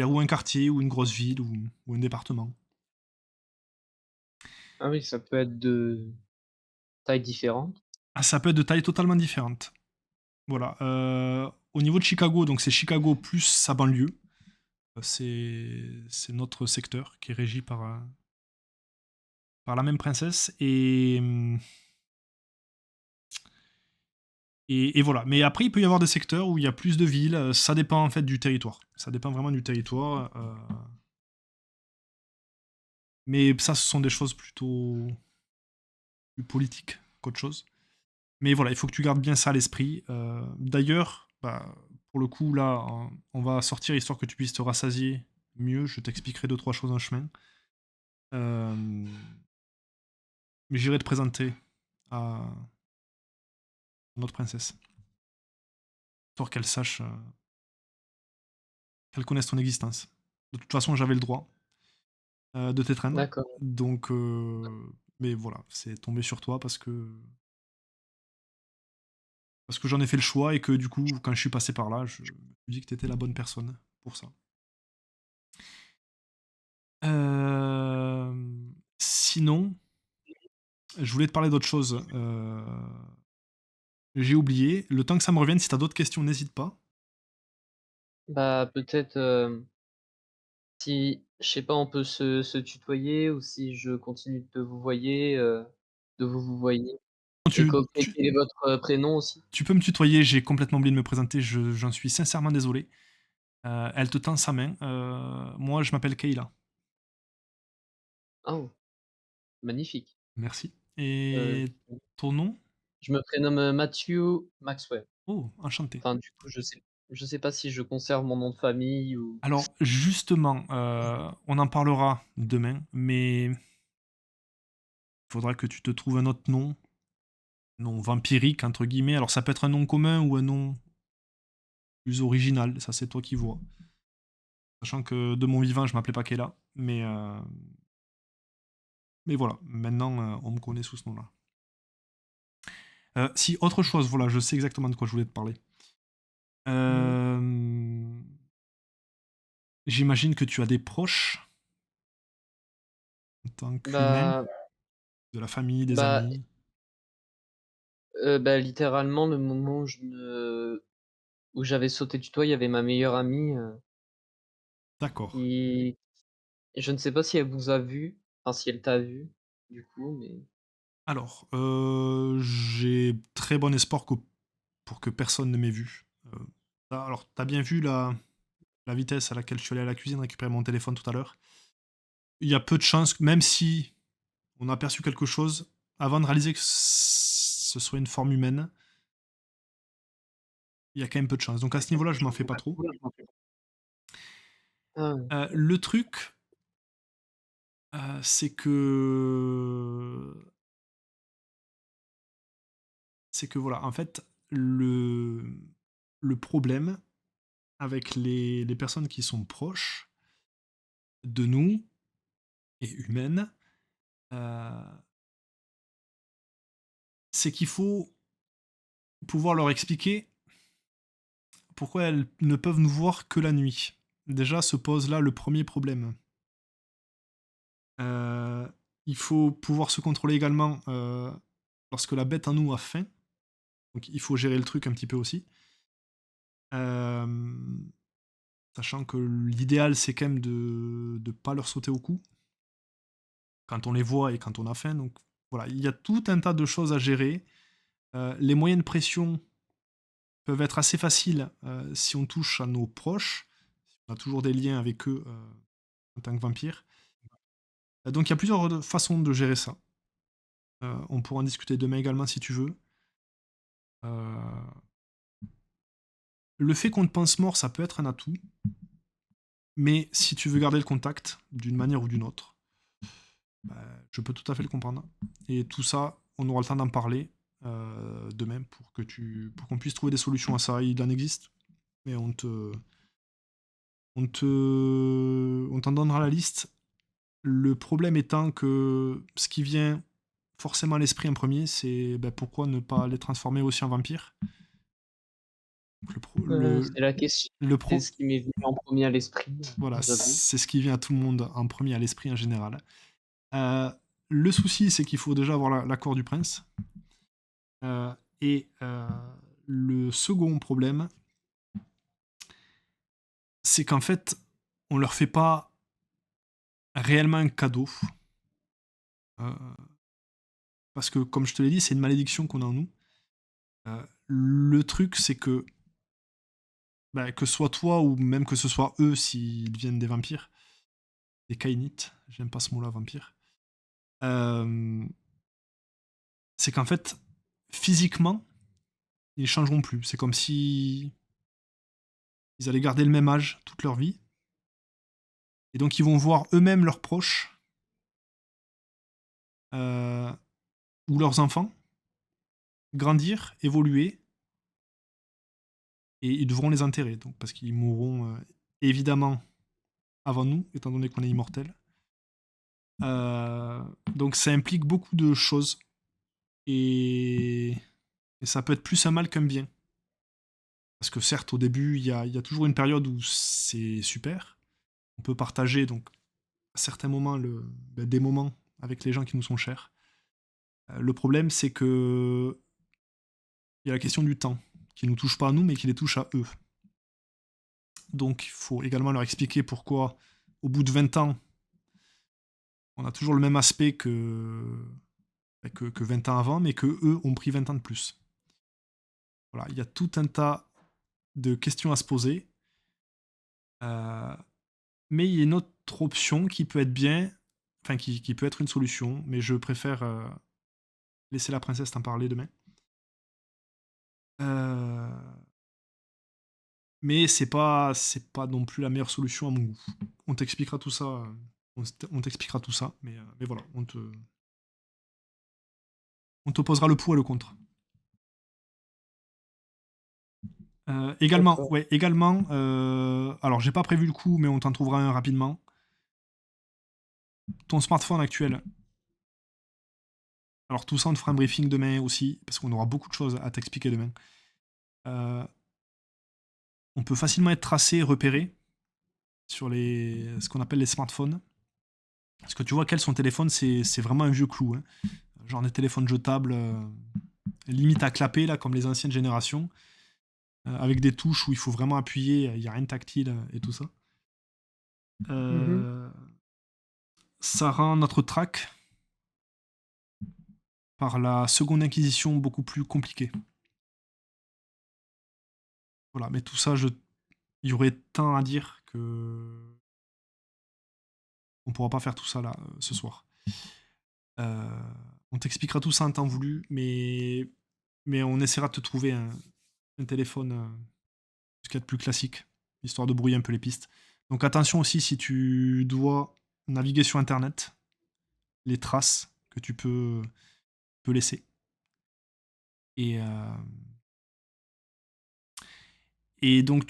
ou un quartier, ou une grosse ville, ou un département. Ah oui, ça peut être de tailles différentes. Ah, ça peut être de tailles totalement différentes. Voilà, au niveau de Chicago, donc c'est Chicago plus sa banlieue. C'est notre secteur qui est régi par la même princesse et voilà. Mais après, il peut y avoir des secteurs où il y a plus de villes, ça dépend en fait du territoire. Ça dépend vraiment du territoire, mais ça, ce sont des choses plutôt plus politiques qu'autre chose. Mais voilà, il faut que tu gardes bien ça à l'esprit. D'ailleurs, bah, pour le coup, là, on va sortir histoire que tu puisses te rassasier mieux. Je t'expliquerai deux, trois choses en chemin. Euh, mais j'irai te présenter à notre princesse, histoire qu'elle sache, qu'elle connaisse ton existence. De toute façon, j'avais le droit de t'étreindre. D'accord. Donc, mais voilà, c'est tombé sur toi parce que j'en ai fait le choix et que du coup, quand je suis passé par là, je me suis dit que tu étais la bonne personne pour ça. Sinon, je voulais te parler d'autre chose. J'ai oublié. Le temps que ça me revienne, si tu as d'autres questions, n'hésite pas. Bah, peut-être, si je sais pas, on peut se tutoyer ou si je continue de te vouvoyer, de vous vouvoyer et Tu, tu- quel est votre, prénom aussi? tu peux me tutoyer, j'ai complètement oublié de me présenter, j'en suis sincèrement désolé. Elle te tend sa main. Moi, je m'appelle Kayla. Oh, magnifique. Merci. Heu, Et ton nom? je me prénomme, Matthew Maxwell. Oh, enchanté. Enfin, du coup, je sais pas si je conserve mon nom de famille ou Alors, justement, on en parlera demain, mais il faudra que tu te trouves un autre nom vampirique, entre guillemets. Alors, ça peut être un nom commun ou un nom plus original, ça c'est toi qui vois. Sachant que de mon vivant, je m'appelais pas Kayla, mais voilà, maintenant on me connaît sous ce nom-là. Si, autre chose, voilà, je sais exactement de quoi je voulais te parler. mmh, Euh, J'imagine que tu as des proches en tant qu'humain, bah de la famille, des bah, amis. bah, littéralement, le moment où j'avais sauté du toit, il y avait ma meilleure amie, D'accord. qui je ne sais pas si elle vous a vu, enfin si elle t'a vu, du coup, mais Alors, j'ai très bon espoir pour que personne ne m'ait vu. Alors, t'as bien vu la vitesse à laquelle je suis allé à la cuisine récupérer mon téléphone tout à l'heure. Il y a peu de chances, même si on a aperçu quelque chose, avant de réaliser que ce soit une forme humaine, il y a quand même peu de chance. Donc à ce niveau-là, je m'en fais pas trop. ah ouais. Le truc, c'est que voilà, en fait, le problème avec les personnes qui sont proches de nous et humaines, heu, c'est qu'il faut pouvoir leur expliquer pourquoi elles ne peuvent nous voir que la nuit. Déjà se pose là le premier problème. Heu, il faut pouvoir se contrôler également, lorsque la bête en nous a faim, donc il faut gérer le truc un petit peu aussi. Hem sachant que l'idéal, c'est quand même de ne pas leur sauter au cou quand on les voit et quand on a faim. Donc voilà, il y a tout un tas de choses à gérer. Les moyens de pression peuvent être assez faciles si on touche à nos proches, si on a toujours des liens avec eux en tant que vampire. Donc il y a plusieurs façons de gérer ça. On pourra en discuter demain également si tu veux. Euh, le fait qu'on te pense mort, ça peut être un atout, mais si tu veux garder le contact d'une manière ou d'une autre, bah, je peux tout à fait le comprendre. Et tout ça, on aura le temps d'en parler demain pour qu'on puisse trouver des solutions à ça. Il en existe, mais on t'en donnera la liste. Le problème étant que ce qui vient forcément à l'esprit en premier, c'est ben, pourquoi ne pas les transformer aussi en vampires. Donc C'est la question. le C'est pro, ce qui m'est venu en premier à l'esprit, voilà, j'avoue. c'est ce qui vient à tout le monde en premier à l'esprit en général. Euh, le souci, c'est qu'il faut déjà avoir l'accord du prince. Euh, et le second problème, c'est qu'en fait, on leur fait pas réellement un cadeau. Euh, parce que, comme je te l'ai dit, c'est une malédiction qu'on a en nous. Le truc, c'est que, bah, que ce soit toi ou même que ce soit eux s'ils deviennent des vampires, des kainites, j'aime pas ce mot-là, vampire, euh, c'est qu'en fait, physiquement, ils changeront plus. C'est comme si ils allaient garder le même âge toute leur vie. Et donc, ils vont voir eux-mêmes leurs proches euh, ou leurs enfants grandir, évoluer, et ils devront les enterrer. Donc, parce qu'ils mourront évidemment avant nous, étant donné qu'on est immortel. Donc, ça implique beaucoup de choses. Et, et ça peut être plus un mal qu'un bien. Parce que certes, au début, il y a toujours une période où c'est super. On peut partager donc à certains moments des moments avec les gens qui nous sont chers. Le problème, c'est que il y a la question du temps, qui ne nous touche pas à nous, mais qui les touche à eux. Donc il faut également leur expliquer pourquoi, au bout de 20 ans, on a toujours le même aspect que 20 ans avant, mais que eux ont pris 20 ans de plus. Voilà, il y a tout un tas de questions à se poser. Euh, mais il y a une autre option qui peut être bien, enfin qui peut être une solution, mais je préfère laisser la princesse t'en parler demain. Euh, mais c'est pas non plus la meilleure solution à mon goût. On t'expliquera tout ça. On t'expliquera tout ça, mais voilà, on te posera le pour et le contre. Également, D'accord. ouais, également. Alors, j'ai pas prévu le coup, mais on t'en trouvera un rapidement. Ton smartphone actuel. Alors, tout ça, on te fera un briefing demain aussi, parce qu'on aura beaucoup de choses à t'expliquer demain. Euh, on peut facilement être tracé, repéré sur ce qu'on appelle les smartphones. Parce que tu vois, quel son téléphone, c'est vraiment un vieux clou. Hein. Genre des téléphones jetables, limite à clapper, là, comme les anciennes générations, avec des touches où il faut vraiment appuyer, il n'y a rien de tactile et tout ça. Mmh. Euh, ça rend notre track par la seconde inquisition beaucoup plus compliquée. Voilà, mais tout ça, il y aurait tant à dire que on pourra pas faire tout ça là ce soir. Euh, on t'expliquera tout ça en temps voulu, mais on essaiera de te trouver un téléphone ce qu'il y a de plus classique, histoire de brouiller un peu les pistes. Donc attention aussi si tu dois naviguer sur Internet, les traces que tu peux laisser. Et, euh, et donc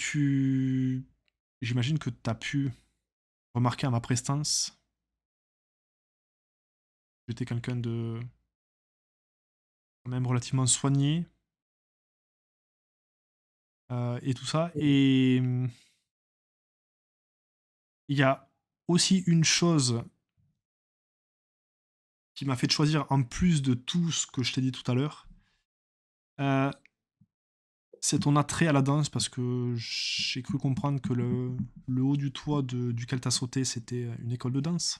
j'imagine que tu as pu remarquer à ma prestance, j'étais quelqu'un de quand même relativement soigné et tout ça. Et il y a aussi une chose qui m'a fait choisir en plus de tout ce que je t'ai dit tout à l'heure. Euh, c'est ton attrait à la danse, parce que j'ai cru comprendre que le haut du toit duquel tu as sauté, c'était une école de danse.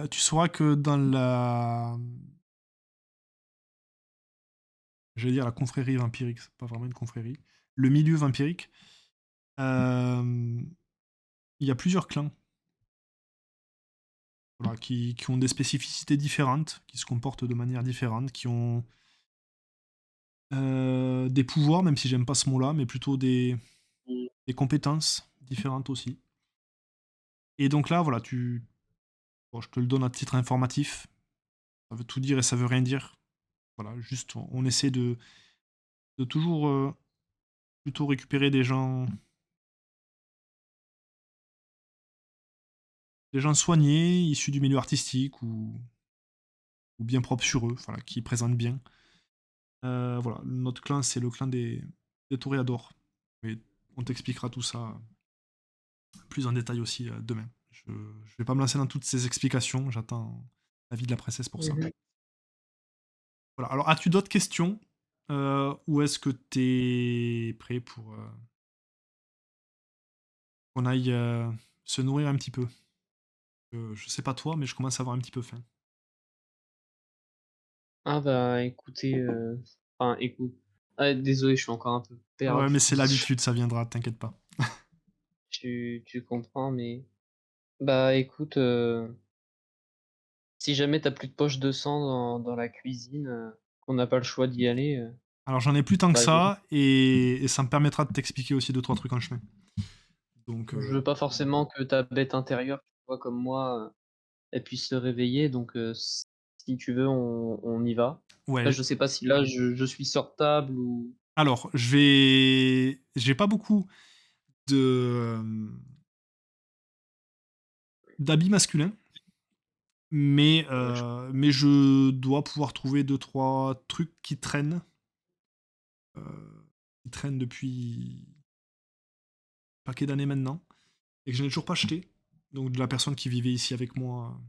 Tu sauras que dans j'allais dire la confrérie vampirique, c'est pas vraiment une confrérie, le milieu vampirique, euh, il y a plusieurs clans, voilà, qui ont des spécificités différentes, qui se comportent de manière différente, qui ont des pouvoirs, même si j'aime pas ce mot-là, mais plutôt Mmh. des compétences différentes aussi. Et donc là, voilà, bon, je te le donne à titre informatif. Ça veut tout dire et ça veut rien dire. Voilà, juste on essaie de toujours plutôt récupérer des gens soignés, issus du milieu artistique ou bien propres sur eux, voilà, qui présentent bien. Voilà, notre clan, c'est le clan des toréadors. Mais on t'expliquera tout ça plus en détail aussi demain. Je vais pas me lancer dans toutes ces explications, j'attends l'avis de la princesse pour ça. Mmh. Voilà, alors as-tu d'autres questions ou est-ce que tu es prêt pour qu'on aille se nourrir un petit peu? Je sais pas toi, mais je commence à avoir un petit peu faim. Ah bah, écoutez, enfin écoute, ah désolé, je suis encore un peu Ouais, mais perdu. c'est l'habitude, ça viendra, t'inquiète pas. Tu comprends, mais bah, écoute, si jamais t'as plus de poche de sang dans la cuisine, qu'on n'a pas le choix d'y aller, Alors j'en ai plus tant que bah, viens. ça, et ça me permettra de t'expliquer aussi deux trois trucs en chemin. Donc Je veux pas forcément que ta bête intérieure, tu vois, comme moi, elle puisse se réveiller, donc si tu veux, on y va. Après, ouais. je sais pas si là, je suis sur table ou Alors j'ai pas beaucoup de d'habits masculins, ouais, je mais je dois pouvoir trouver deux trois trucs qui traînent depuis un paquet d'années maintenant, et que je n'ai toujours pas acheté. Donc de la personne qui vivait ici avec moi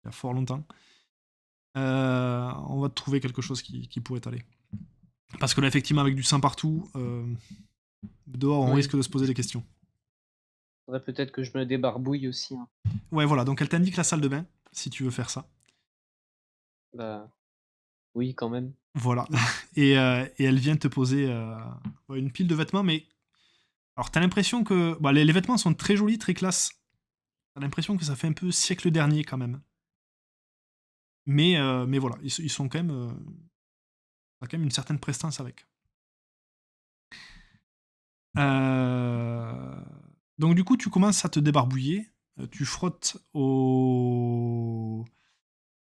il y a fort longtemps. On va te trouver quelque chose qui pourrait aller. Parce que là, effectivement, avec du sang partout, dehors, on oui, risque de se poser des questions. faudrait peut-être que je me débarbouille aussi, hein. Ouais, voilà, donc elle t'indique la salle de bain, si tu veux faire ça. Bah, oui, quand même. Voilà. Et elle vient te poser ouais, une pile de vêtements, mais... Alors, t'as l'impression que... Bah, les vêtements sont très jolis, très classe. T'as l'impression que ça fait un peu siècle dernier, quand même. Mais voilà, ils sont quand même... t'as quand même une certaine prestance avec. Euh, Donc, du coup, tu commences à te débarbouiller. Tu frottes au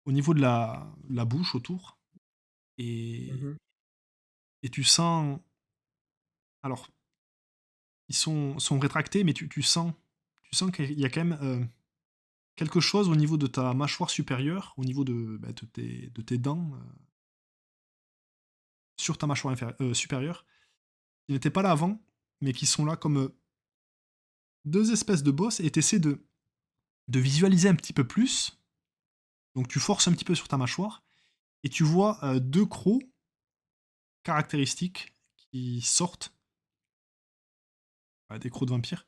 niveau de la bouche autour. Et, Mmh. et tu sens. Alors, ils sont rétractés, mais tu sens qu'il y a quand même quelque chose au niveau de ta mâchoire supérieure, au niveau de tes dents, sur ta mâchoire supérieure, qui n'étaient pas là avant, mais qui sont là comme deux espèces de bosses, et tu essaies de visualiser un petit peu plus. Donc tu forces un petit peu sur ta mâchoire, et tu vois deux crocs caractéristiques qui sortent, des crocs de vampire.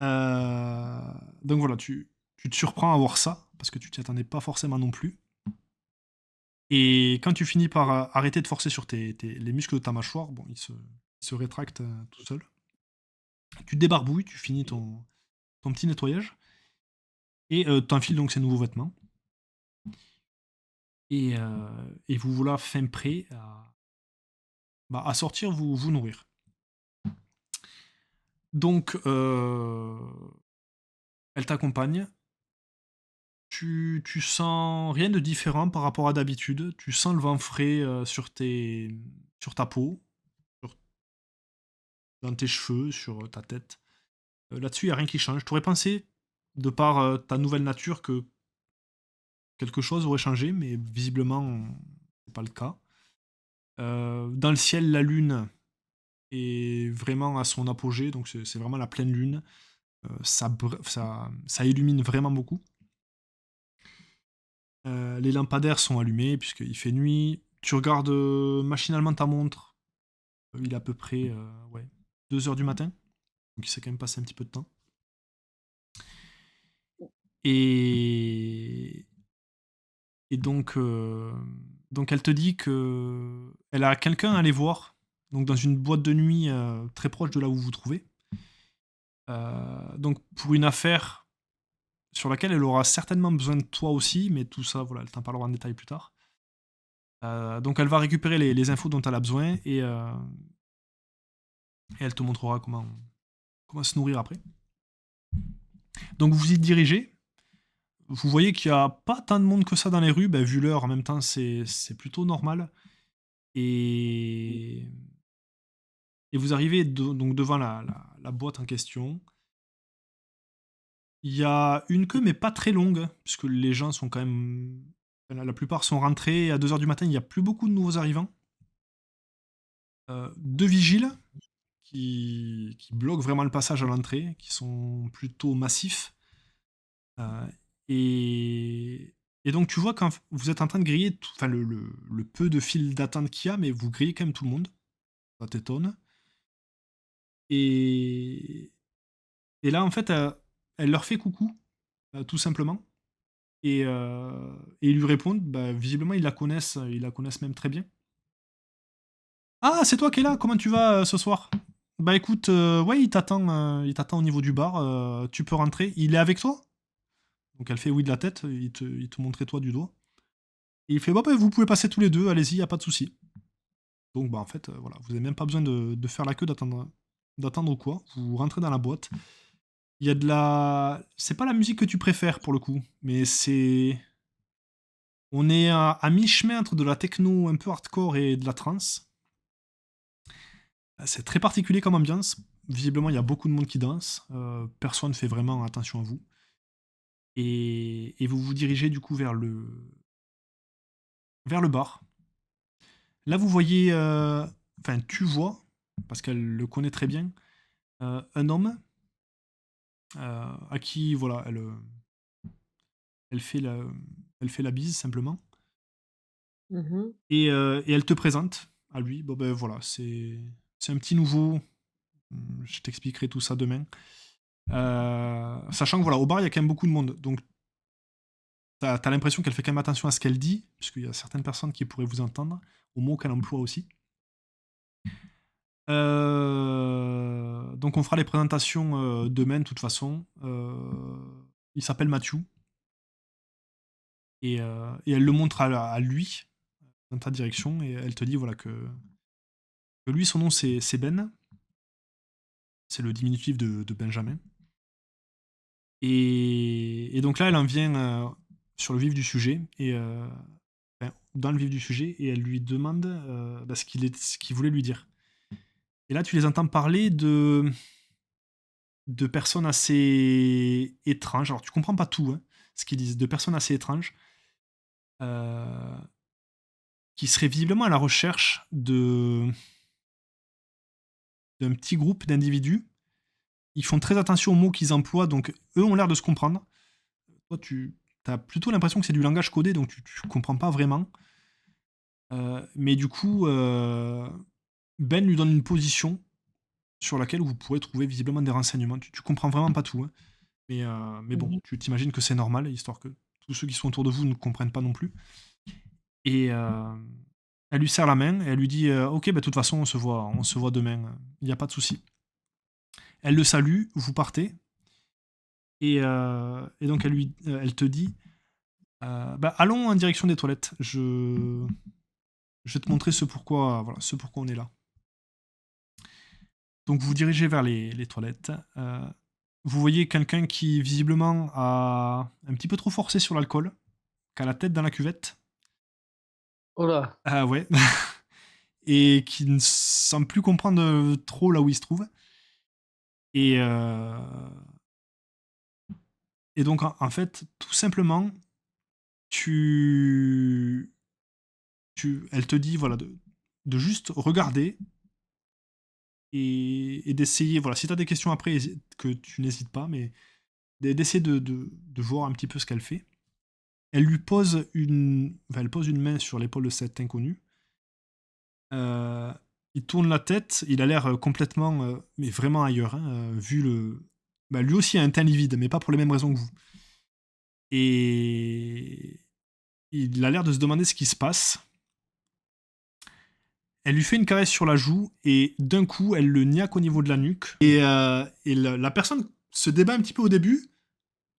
Donc voilà, tu te surprends à voir ça, parce que tu t'y attendais pas forcément non plus. Et quand tu finis par arrêter de forcer sur les muscles de ta mâchoire, bon, ils se rétractent tout seuls. Tu te débarbouilles, tu finis ton petit nettoyage, et t'enfiles donc ces nouveaux vêtements. Et vous voilà fin prêt à sortir, vous nourrir. Donc, elle t'accompagne. Tu sens rien de différent par rapport à d'habitude. Tu sens le vent frais sur ta peau, sur- dans tes cheveux, sur ta tête. Là-dessus, il n'y a rien qui change. Tu aurais pensé, de par ta nouvelle nature, que quelque chose aurait changé, mais visiblement, c'est pas le cas. Dans le ciel, la lune est vraiment à son apogée, donc c'est vraiment la pleine lune. Ça illumine vraiment beaucoup. Les lampadaires sont allumés puisqu'il fait nuit. Tu regardes machinalement ta montre. Il est à peu près ouais, 2 heures du matin. Donc il s'est quand même passé un petit peu de temps. Et, et donc elle te dit que elle a quelqu'un à aller voir, donc dans une boîte de nuit très proche de là où vous vous trouvez. Donc pour une affaire sur laquelle elle aura certainement besoin de toi aussi, mais tout ça, voilà, elle t'en parlera en détail plus tard. Donc elle va récupérer les infos dont elle a besoin et elle te montrera comment se nourrir après. Donc vous y dirigez. Vous voyez qu'il n'y a pas tant de monde que ça dans les rues, vu l'heure en même temps c'est plutôt normal. Et, et vous arrivez donc devant la boîte en question. Il y a une queue, mais pas très longue, puisque les gens sont quand même. La plupart sont rentrés à 2 heures du matin, il n'y a plus beaucoup de nouveaux arrivants. 2 vigiles qui bloquent vraiment le passage à l'entrée, qui sont plutôt massifs. Euh, et, et donc tu vois quand vous êtes en train de griller le peu de fil d'attente qu'il y a, mais vous grillez quand même tout le monde. Ça t'étonne. Et, et là, en fait, elle leur fait coucou, tout simplement. Et ils lui répondent, visiblement, ils la connaissent même très bien. Ah, c'est toi qui es là, comment tu vas ce soir? Bah écoute, ouais, il t'attend au niveau du bar, tu peux rentrer. Il est avec toi? Donc elle fait oui de la tête, il te montrait toi du doigt. Et il fait, vous pouvez passer tous les deux, allez-y, y a pas de souci. Donc en fait, voilà, vous avez même pas besoin de faire la queue, d'attendre quoi. Vous rentrez dans la boîte. Il y a de la. C'est pas la musique que tu préfères pour le coup, mais c'est. On est à mi-chemin entre de la techno un peu hardcore et de la trance. C'est très particulier comme ambiance. Visiblement, il y a beaucoup de monde qui danse. Personne ne fait vraiment attention à vous. Et vous vous dirigez du coup vers le bar. Là, vous voyez. Enfin, tu vois, parce qu'elle le connaît très bien, un homme à qui, voilà, elle fait la bise simplement. Mmh. Et elle te présente à lui. Bon, voilà, c'est un petit nouveau. Je t'expliquerai tout ça demain. Sachant que voilà, au bar, il y a quand même beaucoup de monde. Donc, t'as l'impression qu'elle fait quand même attention à ce qu'elle dit, puisqu'il y a certaines personnes qui pourraient vous entendre, aux mots qu'elle emploie aussi. Donc, on fera les présentations demain, de toute façon. Il s'appelle Mathieu. Et elle le montre à lui, dans ta direction, et elle te dit voilà que lui, son nom, c'est Ben. C'est le diminutif de Benjamin. Et donc là, elle en vient sur le vif du sujet, enfin, dans le vif du sujet, et elle lui demande ce qu'il voulait lui dire. Et là, tu les entends parler de personnes assez étranges. Alors, tu comprends pas tout, hein, ce qu'ils disent, de personnes assez étranges, euh, qui seraient visiblement à la recherche d'un petit groupe d'individus. Ils font très attention aux mots qu'ils emploient, donc eux ont l'air de se comprendre. Toi, tu as plutôt l'impression que c'est du langage codé, donc tu comprends pas vraiment. Mais du coup, Ben lui donne une position sur laquelle vous pourrez trouver visiblement des renseignements. Tu comprends vraiment pas tout, hein. Mais bon, Mmh. tu t'imagines que c'est normal, histoire que tous ceux qui sont autour de vous ne comprennent pas non plus. Et elle lui serre la main et elle lui dit ok, de toute façon, on se voit demain, il n'y a pas de souci. Elle le salue, vous partez. Et donc elle te dit allons en direction des toilettes. Je vais te montrer voilà, ce pourquoi on est là. Donc vous vous dirigez vers les toilettes. Vous voyez quelqu'un qui visiblement a un petit peu trop forcé sur l'alcool, qui a la tête dans la cuvette. Oh là! Ah ouais. Et qui ne semble plus comprendre trop là où il se trouve. Et, euh, et donc en fait, tout simplement, tu, elle te dit voilà de juste regarder et d'essayer. Voilà, si tu as des questions après, que tu n'hésites pas, mais d'essayer de voir un petit peu ce qu'elle fait. Elle pose une main sur l'épaule de cet inconnu. il tourne la tête, il a l'air complètement, mais vraiment ailleurs, hein, vu le. Bah, lui aussi a un teint livide, mais pas pour les mêmes raisons que vous. Et il a l'air de se demander ce qui se passe. Elle lui fait une caresse sur la joue et d'un coup, elle le niaque au niveau de la nuque. Et la personne se débat un petit peu au début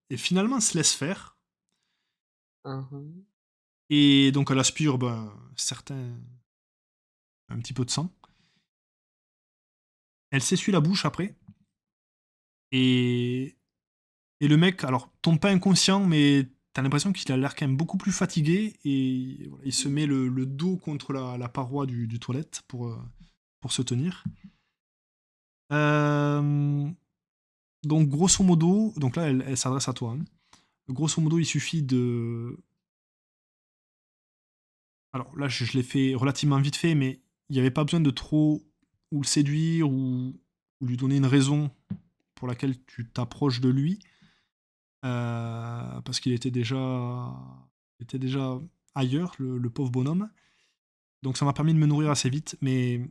et finalement se laisse faire. Mmh. Et donc elle aspire un petit peu de sang. Elle s'essuie la bouche après. Et, et le mec, alors, tombe pas inconscient, mais t'as l'impression qu'il a l'air quand même beaucoup plus fatigué. Et voilà, il se met le dos contre la paroi du toilette pour se tenir. Euh, donc, grosso modo, donc là, elle s'adresse à toi, hein. Grosso modo, il suffit de. Alors là, je l'ai fait relativement vite fait, mais il n'y avait pas besoin de trop ou le séduire ou lui donner une raison pour laquelle tu t'approches de lui. Parce qu'il était déjà ailleurs, le pauvre bonhomme. Donc ça m'a permis de me nourrir assez vite. Mais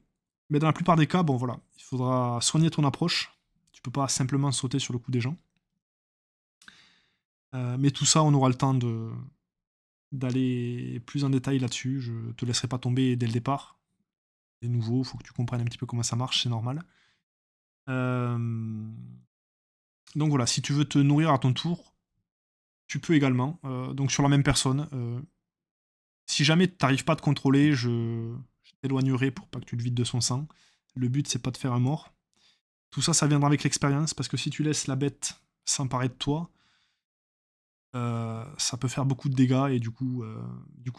dans la plupart des cas, bon voilà, il faudra soigner ton approche. Tu peux pas simplement sauter sur le cou des gens. Mais tout ça, on aura le temps d'aller plus en détail là-dessus. Je te laisserai pas tomber dès le départ. C'est nouveau, il faut que tu comprennes un petit peu comment ça marche, c'est normal. Euh, Donc voilà, si tu veux te nourrir à ton tour, tu peux également. Donc sur la même personne. Si jamais tu n'arrives pas à te contrôler, je t'éloignerai pour pas que tu te vides de son sang. Le but, c'est pas de faire un mort. Tout ça, ça viendra avec l'expérience, parce que si tu laisses la bête s'emparer de toi, ça peut faire beaucoup de dégâts, et du coup,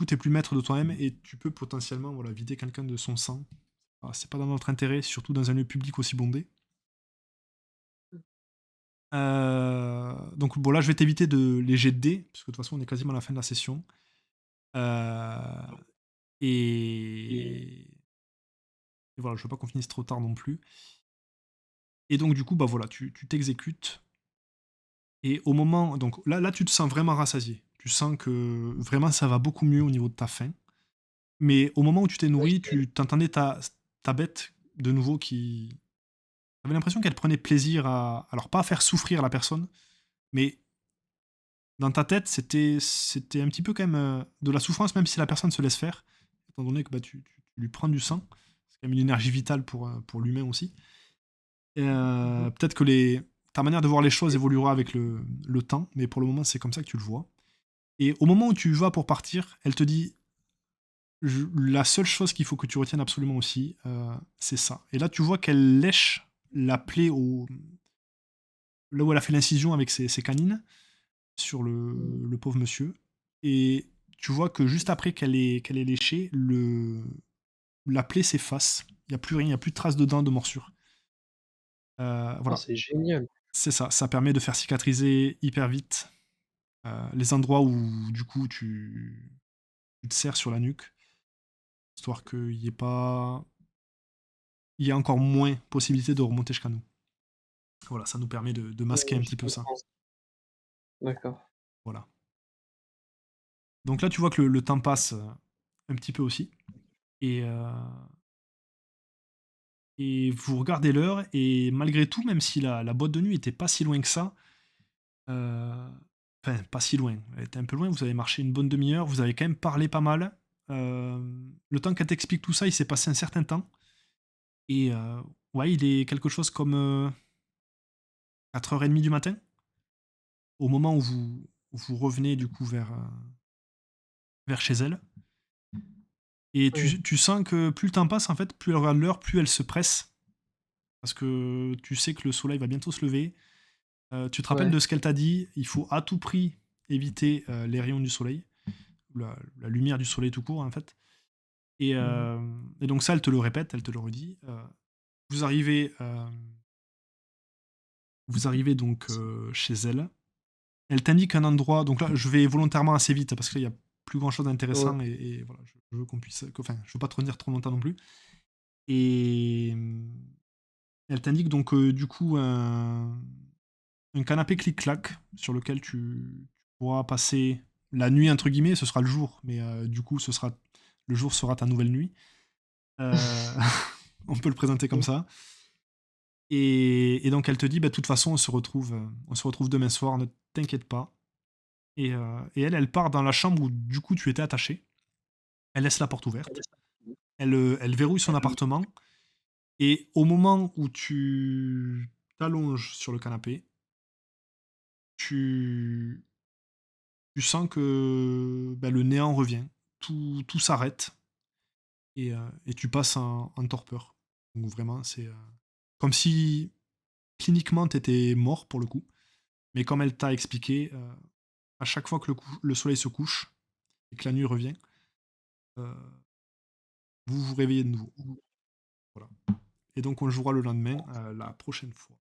t'es plus maître de toi-même, et tu peux potentiellement voilà, vider quelqu'un de son sang. C'est pas dans notre intérêt, surtout dans un lieu public aussi bondé. Donc bon, là, je vais t'éviter de les jets de dés, parce que de toute façon, on est quasiment à la fin de la session. Euh, et... et voilà, je veux pas qu'on finisse trop tard non plus. Et donc, du coup, bah voilà, tu t'exécutes. Et au moment. Donc là, tu te sens vraiment rassasié. Tu sens que vraiment ça va beaucoup mieux au niveau de ta faim. Mais au moment où tu t'es nourri, OK. tu t'entendais ta bête de nouveau qui. J'avais l'impression qu'elle prenait plaisir à. Alors, pas à faire souffrir la personne, mais dans ta tête, c'était un petit peu quand même de la souffrance, même si la personne se laisse faire, étant donné que bah, tu lui prends du sang. C'est quand même une énergie vitale pour l'humain aussi. Mmh. Peut-être que ta manière de voir les choses évoluera avec le temps, mais pour le moment, c'est comme ça que tu le vois. Et au moment où tu vas pour partir, elle te dit la seule chose qu'il faut que tu retiennes absolument aussi, c'est ça. Et là, tu vois qu'elle lèche la plaie là où elle a fait l'incision avec ses canines sur Mmh. le pauvre monsieur. Et tu vois que juste après qu'elle ait léché, la plaie s'efface. Il n'y a plus rien, il n'y a plus de traces de dents, de morsure. Ah, Voilà, c'est génial. c'est ça. Ça permet de faire cicatriser hyper vite les endroits où du coup tu te serres sur la nuque, histoire qu'il y ait pas, il y a encore moins possibilité de remonter jusqu'à nous. Voilà, ça nous permet de masquer un Je petit peu ça. comprends. D'accord. Voilà. Donc là, tu vois que le temps passe un petit peu aussi. Et, euh, et vous regardez l'heure, et malgré tout, même si la boîte de nuit était pas si loin que ça, euh, enfin, pas si loin, elle était un peu loin, vous avez marché une bonne demi-heure, vous avez quand même parlé pas mal. Le temps qu'elle t'explique tout ça, il s'est passé un certain temps. Et ouais, il est quelque chose comme 4h30 du matin, au moment où vous revenez du coup vers chez elle. Et Oui. tu sens que plus le temps passe, en fait, plus elle regarde l'heure, plus elle se presse. Parce que tu sais que le soleil va bientôt se lever. Tu te rappelles Ouais. de ce qu'elle t'a dit, il faut à tout prix éviter les rayons du soleil, la lumière du soleil tout court, en fait. Et, Mmh. euh, et donc ça, elle te le répète, elle te le redit. Vous arrivez, euh, vous arrivez donc chez elle. Elle t'indique un endroit. Donc là, je vais volontairement assez vite parce qu'il n'y a plus grand chose Ouais. d'intéressant et voilà, je veux qu'on puisse. Enfin, je veux pas te retenir trop longtemps non plus. Et elle t'indique donc du coup un canapé clic-clac sur lequel tu pourras passer la nuit entre guillemets. Ce sera le jour, mais du coup, le jour sera ta nouvelle nuit. Euh, On peut le présenter comme ça. Et donc elle te dit, bah, de toute façon, on se retrouve demain soir, ne t'inquiète pas. Et elle part dans la chambre où du coup tu étais attaché. Elle laisse la porte ouverte. Elle verrouille son appartement. Et au moment où tu t'allonges sur le canapé, tu, tu sens que bah, le néant revient. Tout s'arrête. Et tu passes en torpeur. Donc vraiment, c'est comme si cliniquement tu étais mort pour le coup. Mais comme elle t'a expliqué, à chaque fois que le soleil se couche et que la nuit revient, euh, vous vous réveillez de nouveau. Voilà. Et donc on jouera le lendemain, la prochaine fois.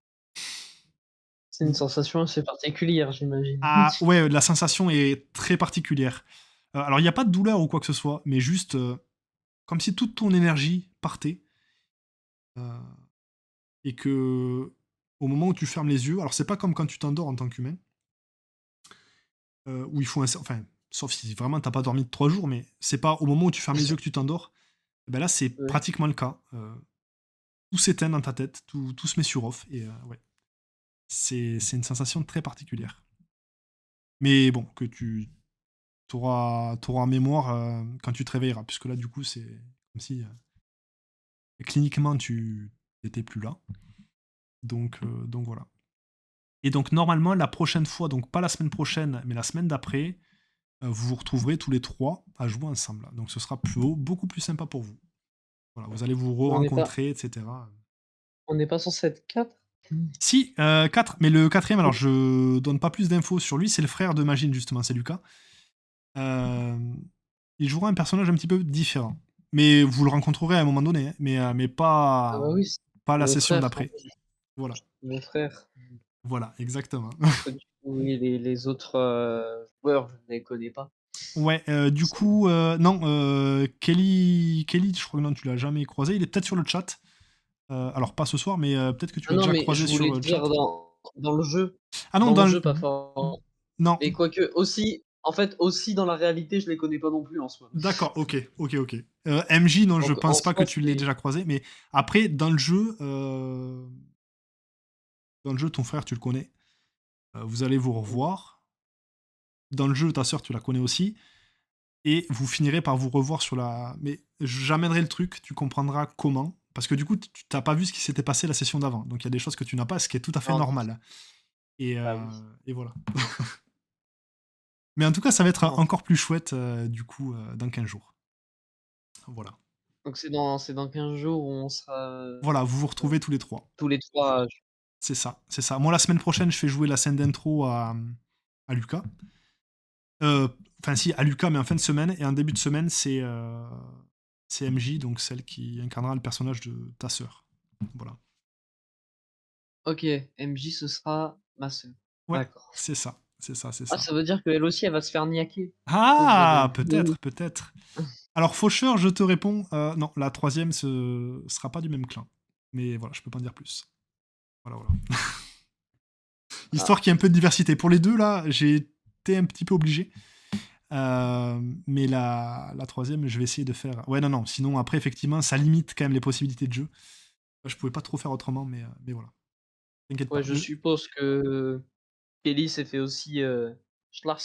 C'est une sensation assez particulière, j'imagine. Ah ouais, la sensation est très particulière. Alors il n'y a pas de douleur ou quoi que ce soit, mais juste comme si toute ton énergie partait. euh, et que au moment où tu fermes les yeux, alors c'est pas comme quand tu t'endors en tant qu'humain, où il faut enfin, sauf si vraiment t'as pas dormi de 3 jours, mais c'est pas au moment où tu fermes les yeux que tu t'endors. Ben là, c'est Ouais. pratiquement le cas. Tout s'éteint dans ta tête, tout se met sur off, et ouais, c'est une sensation très particulière. Mais bon, que tu t'auras en mémoire quand tu te réveilleras, puisque là, du coup, c'est comme si cliniquement tu n'étais plus là. Donc voilà. Et donc normalement, la prochaine fois, donc pas la semaine prochaine, mais la semaine d'après, vous vous retrouverez tous les trois à jouer ensemble. Donc ce sera beaucoup plus sympa pour vous. Voilà, vous allez vous On n'est pas, re-rencontrer, etc. on n'est pas censé être 4? Si, 4, mais le quatrième, alors je donne pas plus d'infos sur lui, c'est le frère de Magine, justement, c'est Lucas. Euh, il jouera un personnage un petit peu différent. Mais vous le rencontrerez à un moment donné, hein, mais Ah pas, bah oui, c'est pas la mon session frère. d'après. Voilà, Mon frère. voilà, exactement. Du coup, oui, les autres joueurs, je ne les connais pas. Ouais, du coup, non, Kelly, je crois que non, tu l'as jamais croisé. Il est peut-être sur le chat. Alors, pas ce soir, mais peut-être que tu Ah l'as non, déjà mais je croisé sur voulais le chat. dire dans le jeu. Ah non, Dans le jeu, pas fort. Non, Mais quoique, aussi, en fait, aussi dans la réalité, je les connais pas non plus en soi. d'accord, ok. MJ, non, je Donc en pense pas que soi, tu l'aies c'est. déjà croisé, mais après, dans le jeu, ton frère, tu le connais. Vous allez vous revoir. Dans le jeu, ta sœur, tu la connais aussi. Et vous finirez par vous revoir sur la. Mais j'amènerai le truc, tu comprendras comment. Parce que du coup, tu t'as pas vu ce qui s'était passé la session d'avant. Donc il y a des choses que tu n'as pas, ce qui est tout à fait Non, normal. Et, bah euh, oui. et voilà. Mais en tout cas, ça va être Non. encore plus chouette, du coup, dans 15 jours. Voilà. Donc c'est dans 15 jours où on sera Voilà, vous vous retrouvez tous les trois. tous les trois. C'est ça, c'est ça. Moi, la semaine prochaine, je fais jouer la scène d'intro à Lucas. Enfin, si, à Lucas, mais en fin de semaine. Et en début de semaine, c'est MJ, donc celle qui incarnera le personnage de ta sœur. Voilà. Ok, MJ, ce sera ma sœur. Ouais, D'accord. c'est ça, c'est ça, c'est Ah, ça. ça veut dire qu'elle aussi, elle va se faire niaquer. Ah, Pauvre peut-être, peut-être. Alors, Faucheur, je te réponds, non, la troisième, ce sera pas du même clan. Mais voilà, je peux pas en dire plus. Voilà, voilà. Ah, Histoire qu'il y ait un peu de diversité. Pour les deux, là, j'ai été un petit peu obligé. Mais la troisième, je vais essayer de faire. Ouais, non, non. Sinon, après, effectivement, ça limite quand même les possibilités de jeu. Je pouvais pas trop faire autrement, mais voilà. T'inquiète ouais, pas. je suppose que Kelly s'est fait aussi Schlars.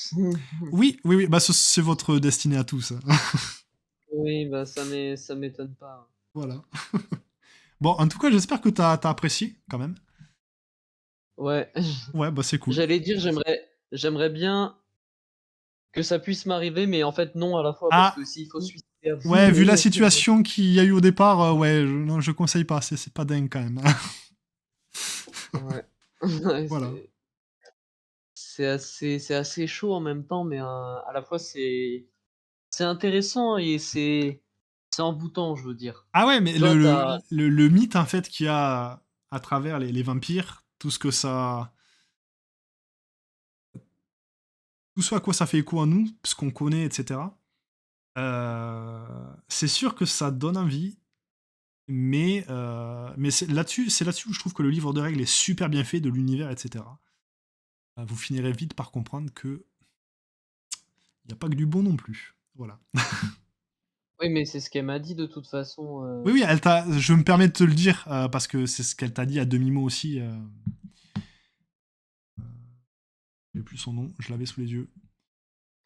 Oui, oui, oui. Bah, c'est votre destinée à tous, hein. Oui, bah ça m'étonne pas. Voilà. Bon, en tout cas, j'espère que t'as apprécié quand même. Ouais, Ouais, bah c'est cool. j'allais dire j'aimerais bien que ça puisse m'arriver, mais en fait non à la fois parce Ah, que s'il faut se suicider ouais, vu la situation qu'il y a eu au départ, ouais, non, je conseille pas. C'est pas dingue quand même. ouais. Ouais, Voilà. c'est assez chaud en même temps, mais à la fois c'est intéressant et c'est envoûtant, je veux dire. Ah ouais, mais Tu vois, t'as le mythe en fait qu'il y a à travers les vampires, tout ce que ça, tout ce à quoi ça fait écho à nous, ce qu'on connaît, etc. C'est sûr que ça donne envie, mais c'est là-dessus où je trouve que le livre de règles est super bien fait, de l'univers, etc. Vous finirez vite par comprendre que il n'y a pas que du bon non plus. Voilà. Oui, mais c'est ce qu'elle m'a dit de toute façon, Oui, oui, je me permets de te le dire, parce que c'est ce qu'elle t'a dit à demi-mot aussi. J'ai plus son nom, je l'avais sous les yeux.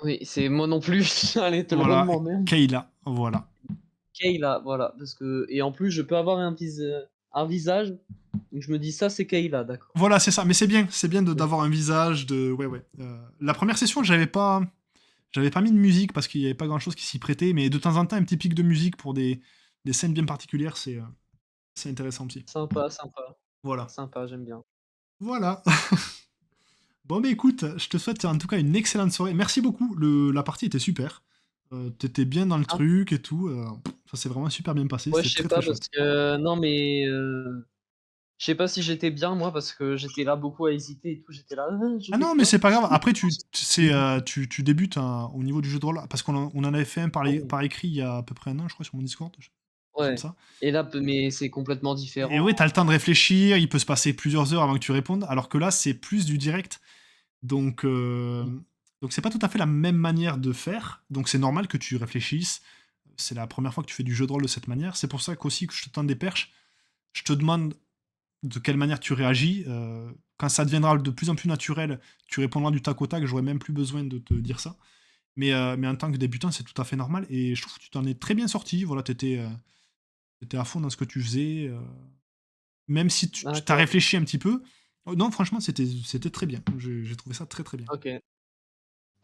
oui, c'est moi non plus, j'allais te le Voilà, redemander. Kayla, voilà. Kayla, voilà, parce que et en plus je peux avoir un visage, donc je me dis: «Ça c'est Kayla», d'accord. Voilà, c'est ça. Mais c'est bien d'avoir un visage de. Ouais, ouais. La première session, j'avais pas mis de musique parce qu'il y avait pas grand chose qui s'y prêtait, mais de temps en temps, un petit pic de musique pour des scènes bien particulières, c'est intéressant aussi. Sympa, sympa, Voilà. sympa, j'aime bien. Voilà. Bon, bah écoute, je te souhaite en tout cas une excellente soirée. Merci beaucoup. La partie était super. T'étais bien dans le Ah, truc et tout. Ça s'est vraiment super bien passé. ouais, C'était je sais très très pas parce chouette. que non mais je sais pas si j'étais bien moi parce que j'étais là beaucoup à hésiter et tout, j'étais là: je Ah fais non, mais quoi?» c'est pas grave. Après, tu débutes tu au niveau du jeu de rôle, parce qu'on en avait fait un Ah oui, par écrit il y a à peu près un an, je crois, sur mon Discord. Quelque chose comme ouais ça. et là mais c'est complètement Et différent. ouais, t'as le temps de réfléchir, il peut se passer plusieurs heures avant que tu répondes, alors que là, c'est plus du direct. Donc, Mmh. donc c'est pas tout à fait la même manière de faire. Donc c'est normal que tu réfléchisses. C'est la première fois que tu fais du jeu de rôle de cette manière. C'est pour ça qu'aussi que je te tends des perches. Je te demande de quelle manière tu réagis. Quand ça deviendra de plus en plus naturel, tu répondras du tac au tac. J'aurai même plus besoin de te dire ça. Mais en tant que débutant, c'est tout à fait normal. Et je trouve que tu t'en es très bien sorti. Voilà, t'étais à fond dans ce que tu faisais. Même si tu t'as D'accord, réfléchi un petit peu. Non, franchement, c'était très bien. J'ai trouvé ça très très bien. OK.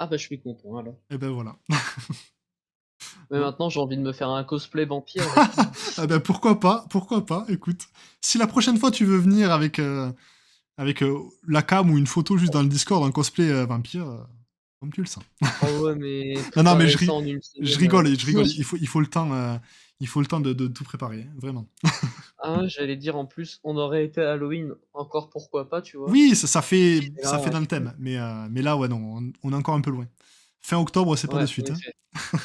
Ah bah, je suis content alors. Et ben voilà. Mais Bon. maintenant j'ai envie de me faire un cosplay vampire et tout. Ah ben pourquoi pas, écoute. Si la prochaine fois tu veux venir avec la cam ou une photo juste dans le Discord en cosplay vampire, comme tu le sens. Oh ouais, mais Non, non, mais préparer ça en une je semaine, rigole, je rigole. Il faut le temps, il faut le temps de tout préparer, hein, vraiment. ah ouais, j'allais dire en plus, on aurait été à Halloween, encore pourquoi pas, tu vois? Oui, ça fait Là, dans le thème, mais là, ouais, non, on est encore un peu loin. Fin octobre, c'est pas de ouais, en suite, hein. effet.